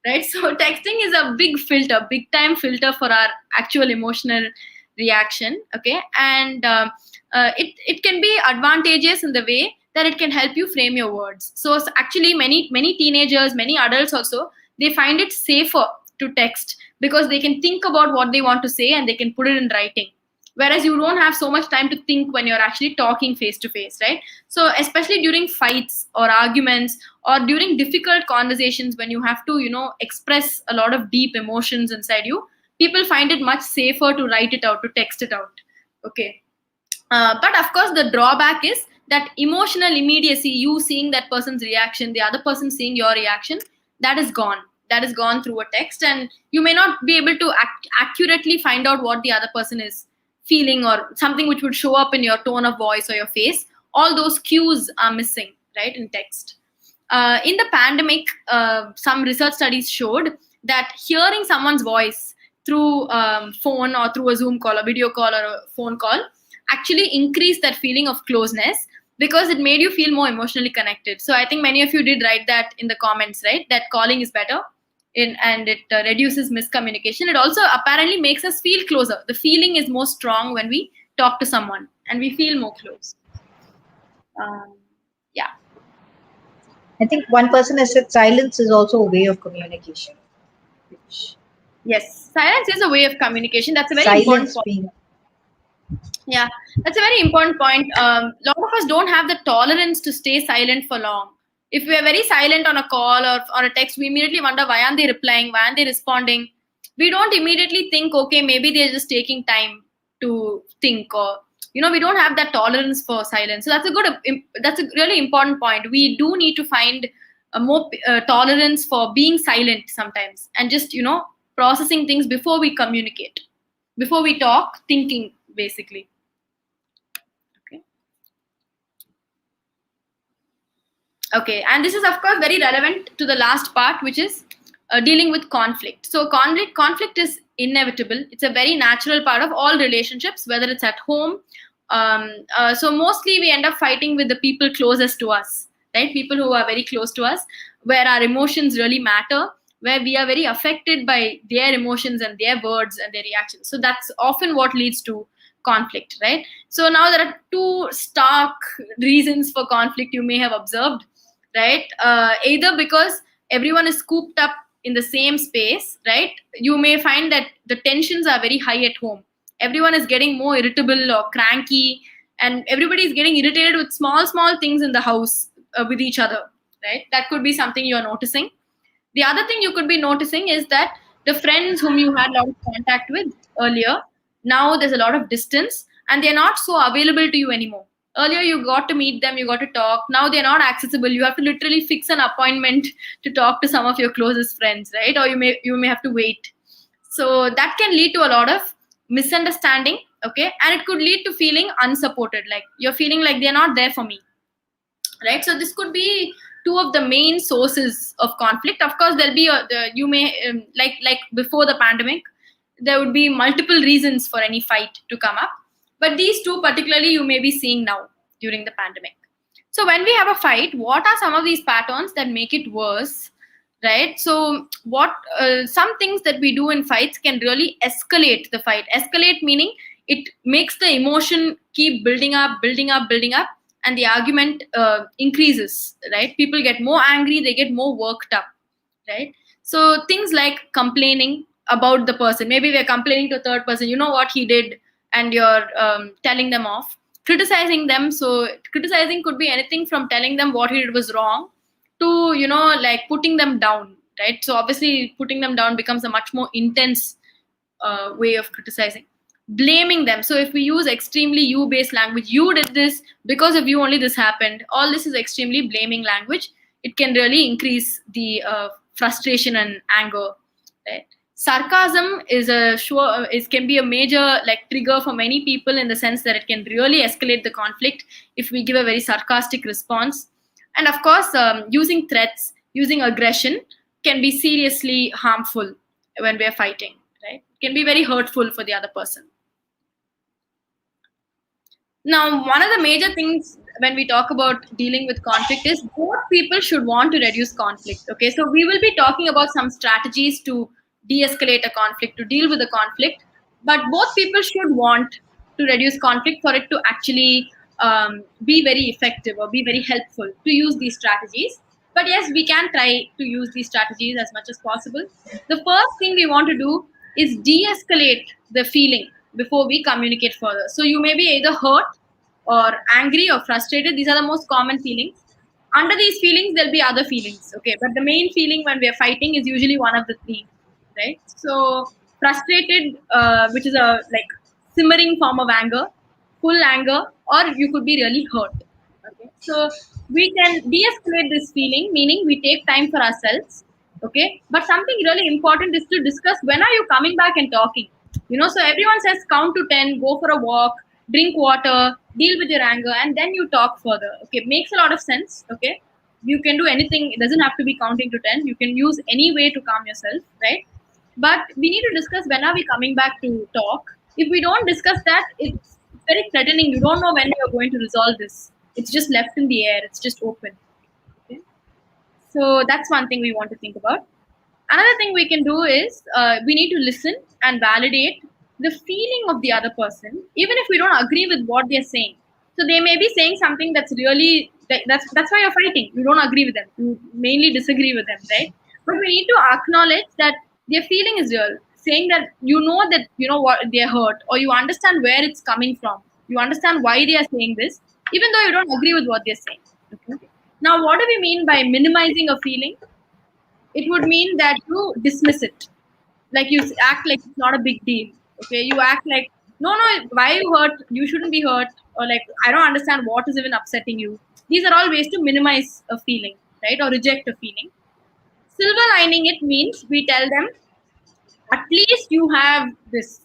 right? So texting is a big filter, big time filter for our actual emotional reaction. Okay, and it can be advantageous in the way that it can help you frame your words. So actually, many teenagers, many adults also, they find it safer to text because they can think about what they want to say and they can put it in writing, whereas you don't have so much time to think when you're actually talking face to face, right? So especially during fights or arguments or during difficult conversations when you have to express a lot of deep emotions inside you, people find it much safer to write it out, to text it out. Okay. But of course the drawback is that emotional immediacy, you seeing that person's reaction, the other person seeing your reaction, that is gone through a text, and you may not be able to accurately find out what the other person is feeling or something which would show up in your tone of voice or your face. All those cues are missing, right, in text. In the pandemic, some research studies showed that hearing someone's voice through phone or through a Zoom call, a video call or a phone call, actually increased that feeling of closeness because it made you feel more emotionally connected. So I think many of you did write that in the comments, right? That calling is better and it reduces miscommunication. It also apparently makes us feel closer. The feeling is more strong when we talk to someone and we feel more close. Yeah. I think one person has said silence is also a way of communication. Which Yes, silence is a way of communication. That's a very important silence point. being Yeah, that's a very important point. A lot of us don't have the tolerance to stay silent for long. If we are very silent on a call or a text, we immediately wonder why aren't they replying, why aren't they responding. We don't immediately think, okay, maybe they're just taking time to think, or we don't have that tolerance for silence. So that's a really important point. We do need to find a more tolerance for being silent sometimes, and just processing things before we communicate, before we talk, thinking basically. Okay, and this is of course very relevant to the last part, which is dealing with conflict. So conflict is inevitable. It's a very natural part of all relationships, whether it's at home. So mostly we end up fighting with the people closest to us, right? People who are very close to us, where our emotions really matter, where we are very affected by their emotions and their words and their reactions. So that's often what leads to conflict, right? So now there are two stark reasons for conflict you may have observed, right? Either because everyone is cooped up in the same space, right? You may find that the tensions are very high at home. Everyone is getting more irritable or cranky, and everybody is getting irritated with small things in the house with each other, right? That could be something you're noticing. The other thing you could be noticing is that the friends whom you had a lot of contact with earlier, now there's a lot of distance and they're not so available to you anymore. Earlier you got to meet them, you got to talk. Now they're not accessible. You have to literally fix an appointment to talk to some of your closest friends, right? Or you may have to wait. So that can lead to a lot of misunderstanding, okay? And it could lead to feeling unsupported, like you're feeling like they're not there for me, right? So this could be two of the main sources of conflict. Of course there'll be you may like before the pandemic there would be multiple reasons for any fight to come up, but these two particularly you may be seeing now during the pandemic. So when we have a fight, what are some of these patterns that make it worse, right? So what some things that we do in fights can really escalate the fight. Escalate meaning it makes the emotion keep building up, and the argument increases, right? People get more angry, they get more worked up, right? So things like complaining about the person. Maybe we're complaining to a third person, you know what he did, and you're telling them off. Criticizing them. So criticizing could be anything from telling them what he did was wrong to like putting them down, right? So obviously putting them down becomes a much more intense way of criticizing. Blaming them. So if we use extremely you based language, you did this, because of you only this happened, all this is extremely blaming language. It can really increase the frustration and anger, right? Sarcasm can be a major like trigger for many people, in the sense that it can really escalate the conflict if we give a very sarcastic response. And of course using threats, using aggression can be seriously harmful when we are fighting, right? It can be very hurtful for the other person. Now, one of the major things when we talk about dealing with conflict is both people should want to reduce conflict. Okay, so we will be talking about some strategies to de-escalate a conflict, to deal with a conflict, but both people should want to reduce conflict for it to actually be very effective or be very helpful to use these strategies. But yes, we can try to use these strategies as much as possible. The first thing we want to do is de-escalate the feeling before we communicate further. So you may be either hurt or angry or frustrated. These are the most common feelings. Under these feelings, there'll be other feelings. Okay, but the main feeling when we are fighting is usually one of the three, right? So frustrated, which is a like simmering form of anger, full anger, or you could be really hurt. Okay, so we can de-escalate this feeling, meaning we take time for ourselves. Okay, but something really important is to discuss when are you coming back and talking. So everyone says count to 10, go for a walk, drink water, deal with your anger, and then you talk further. Okay, makes a lot of sense. Okay, you can do anything. It doesn't have to be counting to 10. You can use any way to calm yourself, right? But we need to discuss when are we coming back to talk. If we don't discuss that, it's very threatening. You don't know when you're going to resolve this. It's just left in the air. It's just open. Okay? So that's one thing we want to think about. Another thing we can do is we need to listen and validate the feeling of the other person, even if we don't agree with what they're saying. So they may be saying something that's really that's why you're fighting. You don't agree with them. You mainly disagree with them, right? But we need to acknowledge that their feeling is real. Saying that you know what they're hurt, or you understand where it's coming from. You understand why they are saying this, even though you don't agree with what they're saying. Okay? Now, what do we mean by minimizing a feeling? It would mean that you dismiss it, like you act like it's not a big deal. Okay, you act like no, why are you hurt? You shouldn't be hurt, or like I don't understand what is even upsetting you. These are all ways to minimize a feeling, right, or reject a feeling. Silver lining it means we tell them, at least you have this.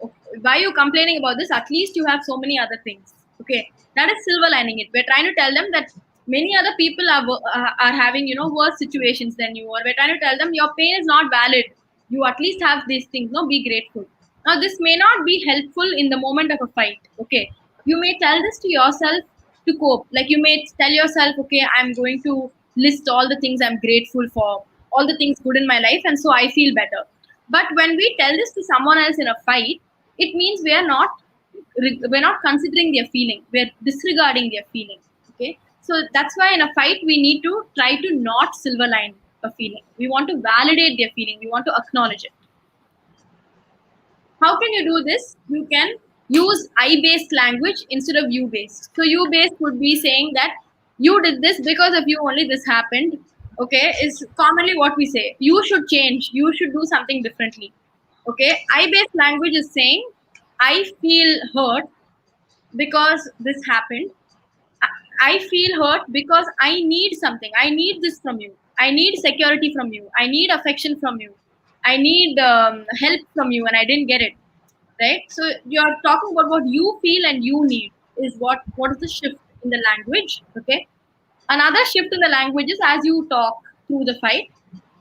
Okay, why are you complaining about this? At least you have so many other things. Okay, that is silver lining it. We're trying to tell them that many other people are having worse situations than you, or we're trying to tell them your pain is not valid. You at least have these things. No, be grateful. Now this may not be helpful in the moment of a fight. Okay, you may tell this to yourself to cope. Like you may tell yourself, okay, I'm going to list all the things I'm grateful for, all the things good in my life, and so I feel better. But when we tell this to someone else in a fight, it means we're not considering their feeling. We're disregarding their feeling. Okay, so that's why in a fight we need to try to not silver line a feeling. We want to validate their feeling. We want to acknowledge it. How can you do this? You can use I-based language instead of you-based. So you-based would be saying that you did this because of you only this happened. Okay, is commonly what we say. You should change. You should do something differently. Okay, I-based language is saying I feel hurt because this happened. I feel hurt because I need something. I need this from you. I need security from you. I need affection from you. I need help from you, and I didn't get it. Right? So you're talking about what you feel and you need is what is the shift in the language. Okay. Another shift in the language is as you talk through the fight,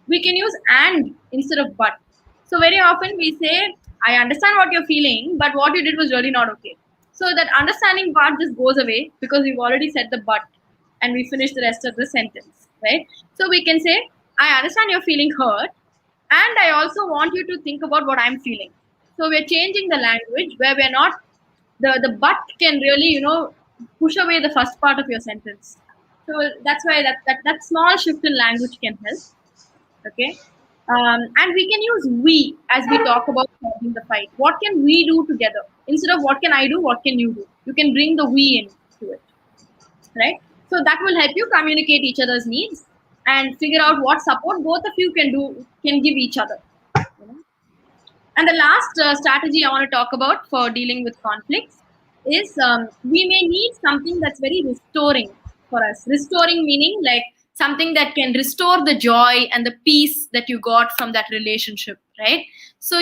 we can use and instead of but. So very often we say, I understand what you're feeling, but what you did was really not okay. So that understanding part just goes away because we've already said the but and we finish the rest of the sentence, right? So we can say, I understand you're feeling hurt, and I also want you to think about what I'm feeling. So we're changing the language where we're not the but can really push away the first part of your sentence. So that's why that small shift in language can help. Okay. And we can use we as we talk about solving the fight. What can we do together? Instead of what can I do, what can you do? You can bring the we into it, right? So that will help you communicate each other's needs and figure out what support both of you can give each other. You know? And the last strategy I want to talk about for dealing with conflicts is we may need something that's very restoring for us. Restoring meaning like something that can restore the joy and the peace that you got from that relationship, right? So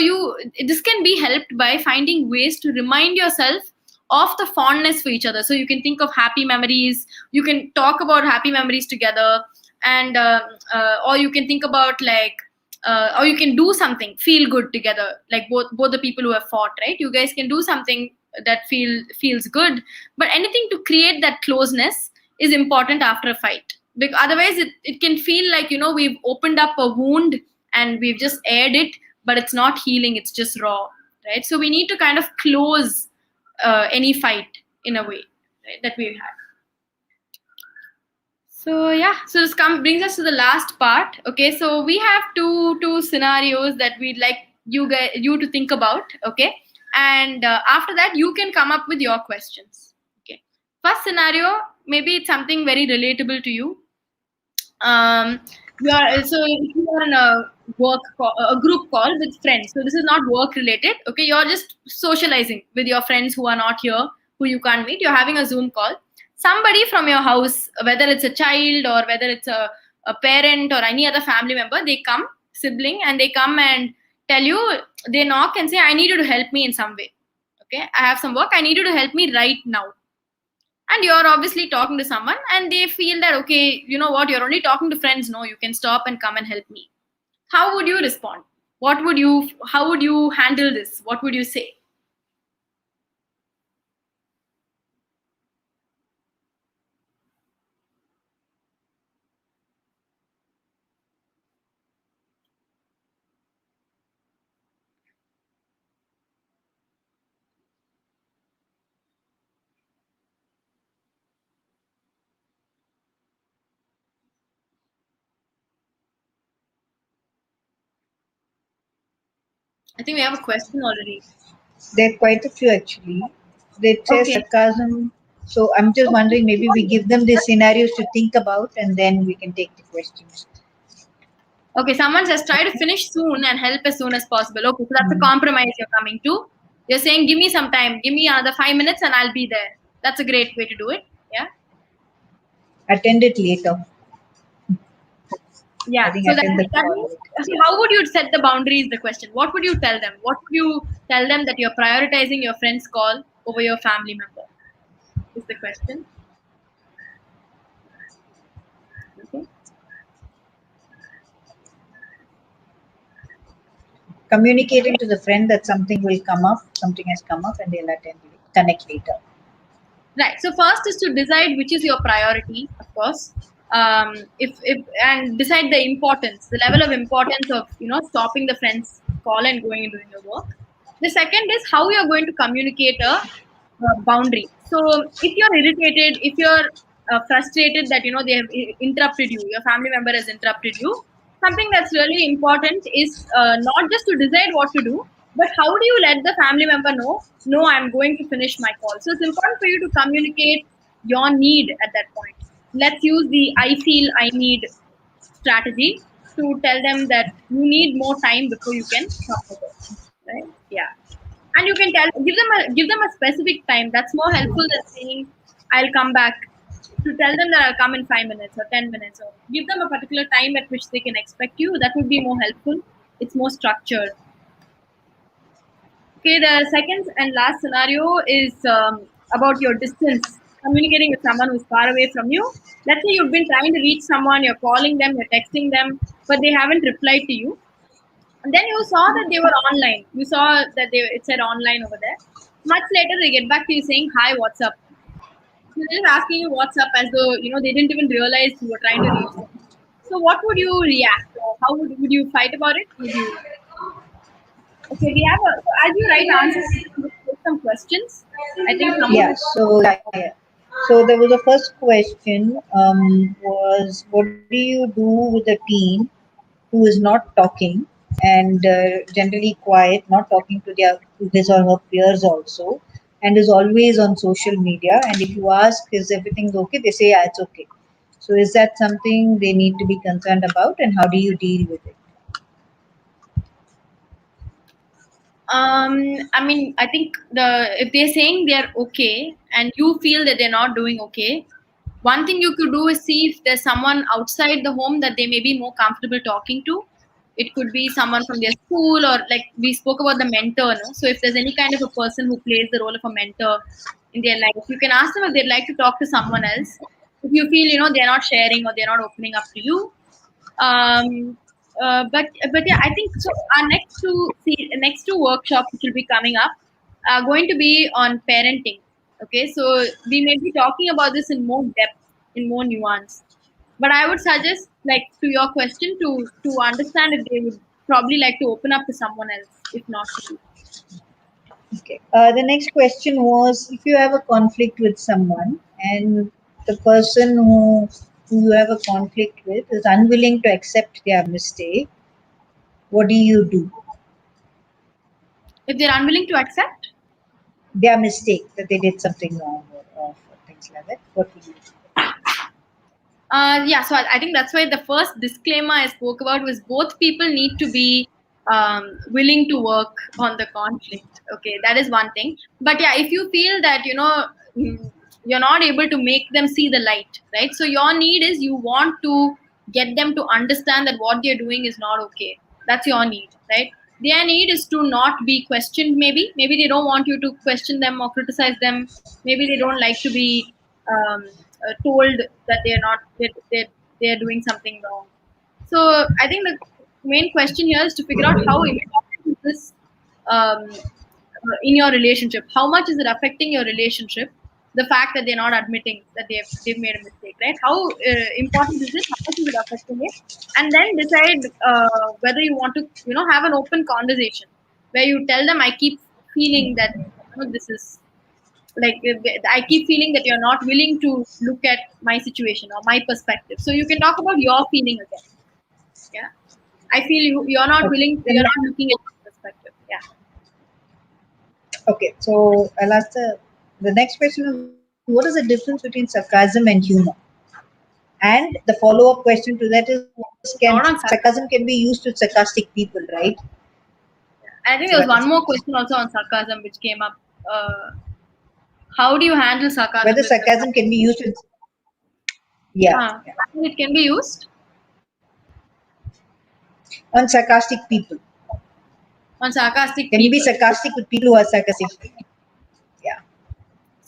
this can be helped by finding ways to remind yourself of the fondness for each other. So you can think of happy memories. You can talk about happy memories together, and or you can think about or you can do something feel good together, like both the people who have fought, right? You guys can do something that feels good. But anything to create that closeness is important after a fight, because otherwise it can feel like we've opened up a wound and we've just aired it, but it's not healing, it's just raw, right? So we need to kind of close any fight in a way, right, that we've had. So yeah, so this brings us to the last part. Okay, so we have two scenarios that we'd like you to think about. Okay, and after that you can come up with your questions. Okay, first scenario, maybe it's something very relatable to you. You are in a a group call with friends. So this is not work related. Okay, you're just socializing with your friends who are not here, who you can't meet. You're having a Zoom call. Somebody from your house, whether it's a child or whether it's a parent or any other family member, sibling, and they come and tell you, they knock and say, I need you to help me in some way. Okay, I have some work. I need you to help me right now. And you're obviously talking to someone and they feel that, okay, you know what, you're only talking to friends. No, you can stop and come and help me. How would you respond? how would you handle this? What would you say? I think we have a question already. There are quite a few actually. They say Okay. sarcasm. So I'm just wondering, maybe we give them the scenarios to think about, and then we can take the questions. Okay, someone says try to finish soon and help as soon as possible. Okay, so that's a Hmm. compromise you're coming to. You're saying, give me some time, give me another 5 minutes and I'll be there. That's a great way to do it. Yeah. Attend it later. I Yeah. think So that, attend the that call means, later. so how would you set the boundaries? The question. What would you tell them? What would you tell them that you're prioritizing your friend's call over your family member? Is the question. Okay. Communicating to the friend that something will come up, something has come up, and they'll connect later. Right. So first is to decide which is your priority, of course. If and decide the importance, the level of importance of stopping the friend's call and going and doing your work. The second is how you're going to communicate a boundary. So if you're irritated, if you're frustrated that they have interrupted you, your family member has interrupted you. Something that's really important is not just to decide what to do, but how do you let the family member know? No, I'm going to finish my call. So it's important for you to communicate your need at that point. Let's use the I feel I need strategy to tell them that you need more time before you can come over. Right? Yeah. And you can give them a specific time. That's more helpful than saying I'll come back. To tell them that I'll come in 5 minutes or 10 minutes, or give them a particular time at which they can expect you. That would be more helpful. It's more structured. Okay, the second and last scenario is about your distance, communicating with someone who's far away from you. Let's say you've been trying to reach someone, you're calling them, you're texting them, but they haven't replied to you. And then you saw that they were online. You saw that it said online over there. Much later, they get back to you saying, "Hi, what's up?" So they're just asking you what's up, as though they didn't even realize you were trying to reach them. So what would you react? Or how would you fight about it? Would you? Okay, we have so as you write answers, we take some questions. I think someone Yeah. has. So yeah. So there was a first question. Was what do you do with a teen who is not talking and generally quiet, not talking to his or her peers also, and is always on social media. And if you ask, is everything okay? They say, yeah, it's okay. So is that something they need to be concerned about, and how do you deal with it? I mean, I think if they're saying they're okay and you feel that they're not doing okay, one thing you could do is see if there's someone outside the home that they may be more comfortable talking to. It could be someone from their school, or like we spoke about the mentor. No? So if there's any kind of a person who plays the role of a mentor in their life, you can ask them if they'd like to talk to someone else. If you feel they're not sharing or they're not opening up to you, um, but yeah, I think so. Our next two workshops which will be coming up are going to be on parenting. Okay, so we may be talking about this in more depth, in more nuance. But I would suggest, like to your question, to understand if they would probably like to open up to someone else, if not to you. Okay. The next question was, if you have a conflict with someone and the person who you have a conflict with is unwilling to accept their mistake, what do you do? If they're unwilling to accept. Their mistake that they did something wrong, or things like that. What would you do? Yeah, so I think that's why the first disclaimer I spoke about was both people need to be willing to work on the conflict. Okay, that is one thing. But yeah, if you feel that you're not able to make them see the light, right? So your need is you want to get them to understand that what they're doing is not okay. That's your need, right? Their need is to not be questioned. Maybe they don't want you to question them or criticize them. Maybe they don't like to be told that they're not they're doing something wrong. So I think that main question here is to figure out how important is this in your relationship. How much is it affecting your relationship? The fact that they're not admitting that they've made a mistake, right? How important is it? How much is it affecting it? And then decide whether you want to, have an open conversation where you tell them, I keep feeling that this is like I keep feeling that you're not willing to look at my situation or my perspective. So you can talk about your feeling again. Yeah, I feel you're not Okay. willing. You're not looking at my perspective. Yeah. Okay, so I'll ask the next question is what is the difference between sarcasm and humor? And the follow-up question to that is can Not on sarcasm sarcasm. can be used with sarcastic people, right? I So think there was that is one more question also on sarcasm which came up. How do you handle sarcasm whether with the sarcasm can be used with yeah, yeah. I think it can be used On sarcastic people. on sarcastic Can you be people. sarcastic with people who are sarcastic? Yeah.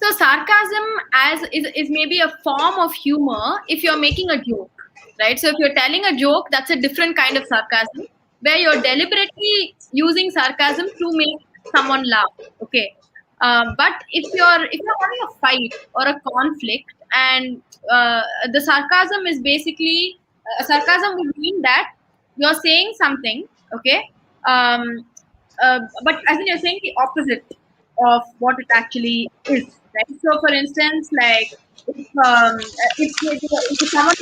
So sarcasm is maybe a form of humor if you're making a joke, right? So if you're telling a joke, that's a different kind of sarcasm where you're deliberately using sarcasm to make someone laugh. Okay, but if you're having a fight or a conflict, and the sarcasm is basically sarcasm would mean that you're saying something, okay, um, but as in you're saying the opposite of what it actually is, right? So, for instance, like if someone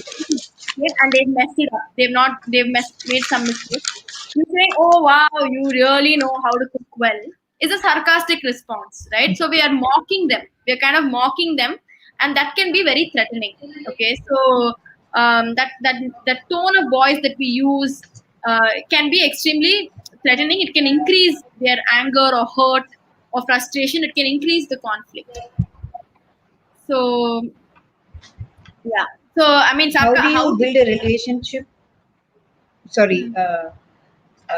and they've messed it up, made some mistakes. You say, "Oh wow, you really know how to cook well," is a sarcastic response, right? So we are mocking them. We are kind of mocking them, and that can be very threatening. Okay, so that tone of voice that we use can be extremely threatening. It can increase their anger or hurt or frustration. It can increase the conflict. So yeah. So I mean, How do how you do build a relationship? Sorry,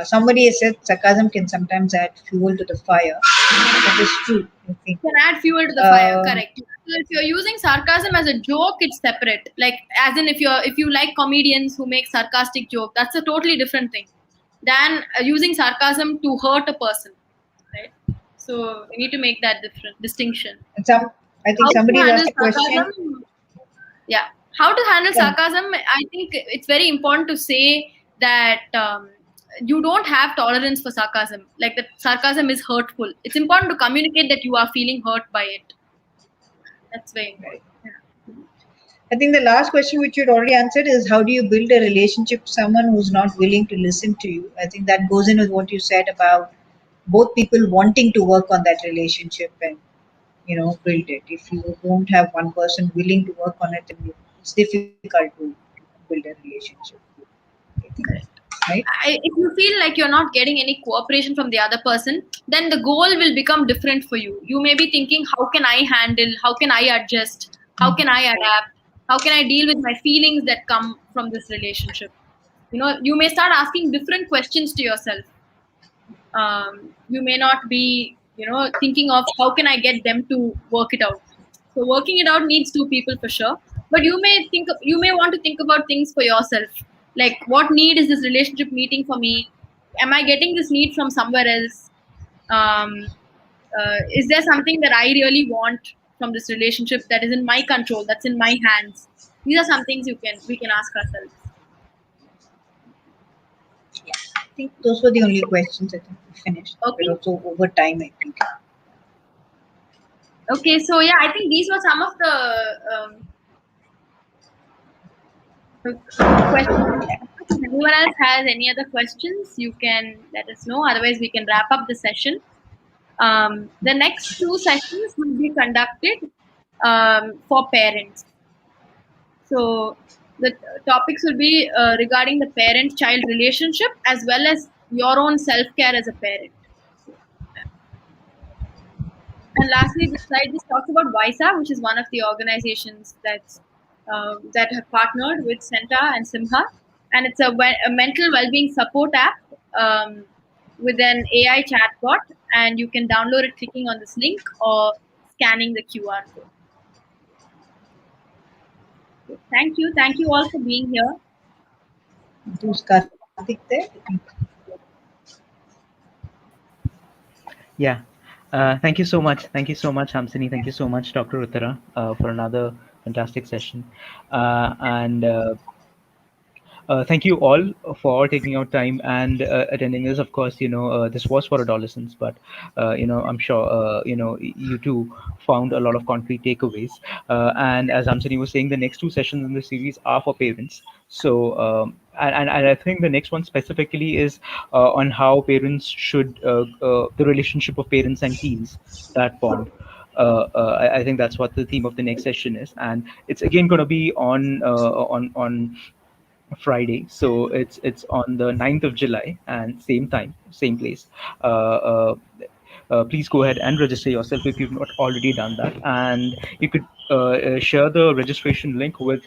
somebody has said sarcasm can sometimes add fuel to the fire. That is true, I think. can add fuel to the fire? Um, Correct. So if you're using sarcasm as a joke, it's separate. Like as in if you like comedians who make sarcastic joke, that's a totally different thing than using sarcasm to hurt a person, right? So we need to make that different distinction. and I think How to somebody handle asked a question. sarcasm? Yeah, how to handle Yeah, sarcasm? I think it's very important to say that you don't have tolerance for sarcasm. Like that sarcasm is hurtful. It's important to communicate that you are feeling hurt by it. That's very right. important. Yeah. I think the last question, which you'd already answered, is how do you build a relationship with someone who's not willing to listen to you? I think that goes in with what you said about both people wanting to work on that relationship and build it. If you don't have one person willing to work on it, then it's difficult to build a relationship. I think, Correct. right? If you feel like you're not getting any cooperation from the other person, then the goal will become different for you. You may be thinking, how can I handle? How can I adjust? How can I adapt? How can I deal with my feelings that come from this relationship? You may start asking different questions to yourself. You may not be, thinking of how can I get them to work it out. So working it out needs two people for sure. But you may want to think about things for yourself. Like what need is this relationship meeting for me? Am I getting this need from somewhere else? Um, is there something that I really want from this relationship that is in my control, that's in my hands? These are some things we can ask ourselves. I think those were the only questions. I think we finished. We're Okay. also over time, I think. Okay. So yeah, I think these were some of the questions. If anyone else has any other questions, you can let us know. Otherwise, we can wrap up the session. The next two sessions will be conducted for parents. So the topics will be regarding the parent-child relationship as well as your own self-care as a parent. And lastly, this slide just talks about Wysa, which is one of the organizations that have partnered with CENTA and SIMHA, and it's a mental well-being support app with an AI chatbot, and you can download it clicking on this link or scanning the QR code. Thank you all for being here. Those Karthik. there? Yeah. Thank you so much. Thank you so much, Hamsini. Thank you so much, Dr. Uttara, for another fantastic session. And thank you all for taking out time and attending this. Of course, this was for adolescents, but I'm sure you too found a lot of concrete takeaways. And as Amsani was saying, the next two sessions in the series are for parents. So and I think the next one specifically is on how parents should the relationship of parents and teens, that bond. I think that's what the theme of the next session is, and it's again going to be on Friday. So it's on the 9th of July, and same time, same place. Please go ahead and register yourself if you've not already done that. And you could share the registration link with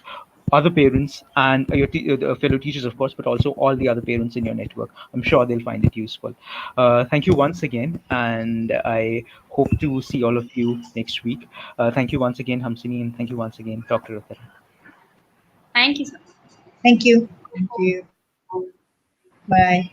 other parents and fellow teachers, of course, but also all the other parents in your network. I'm sure they'll find it useful. Thank you once again, and I hope to see all of you next week. Thank you once again, Hamsini, and thank you once again, Dr. Uttara. Thank you, sir. Thank you. Thank you. Bye.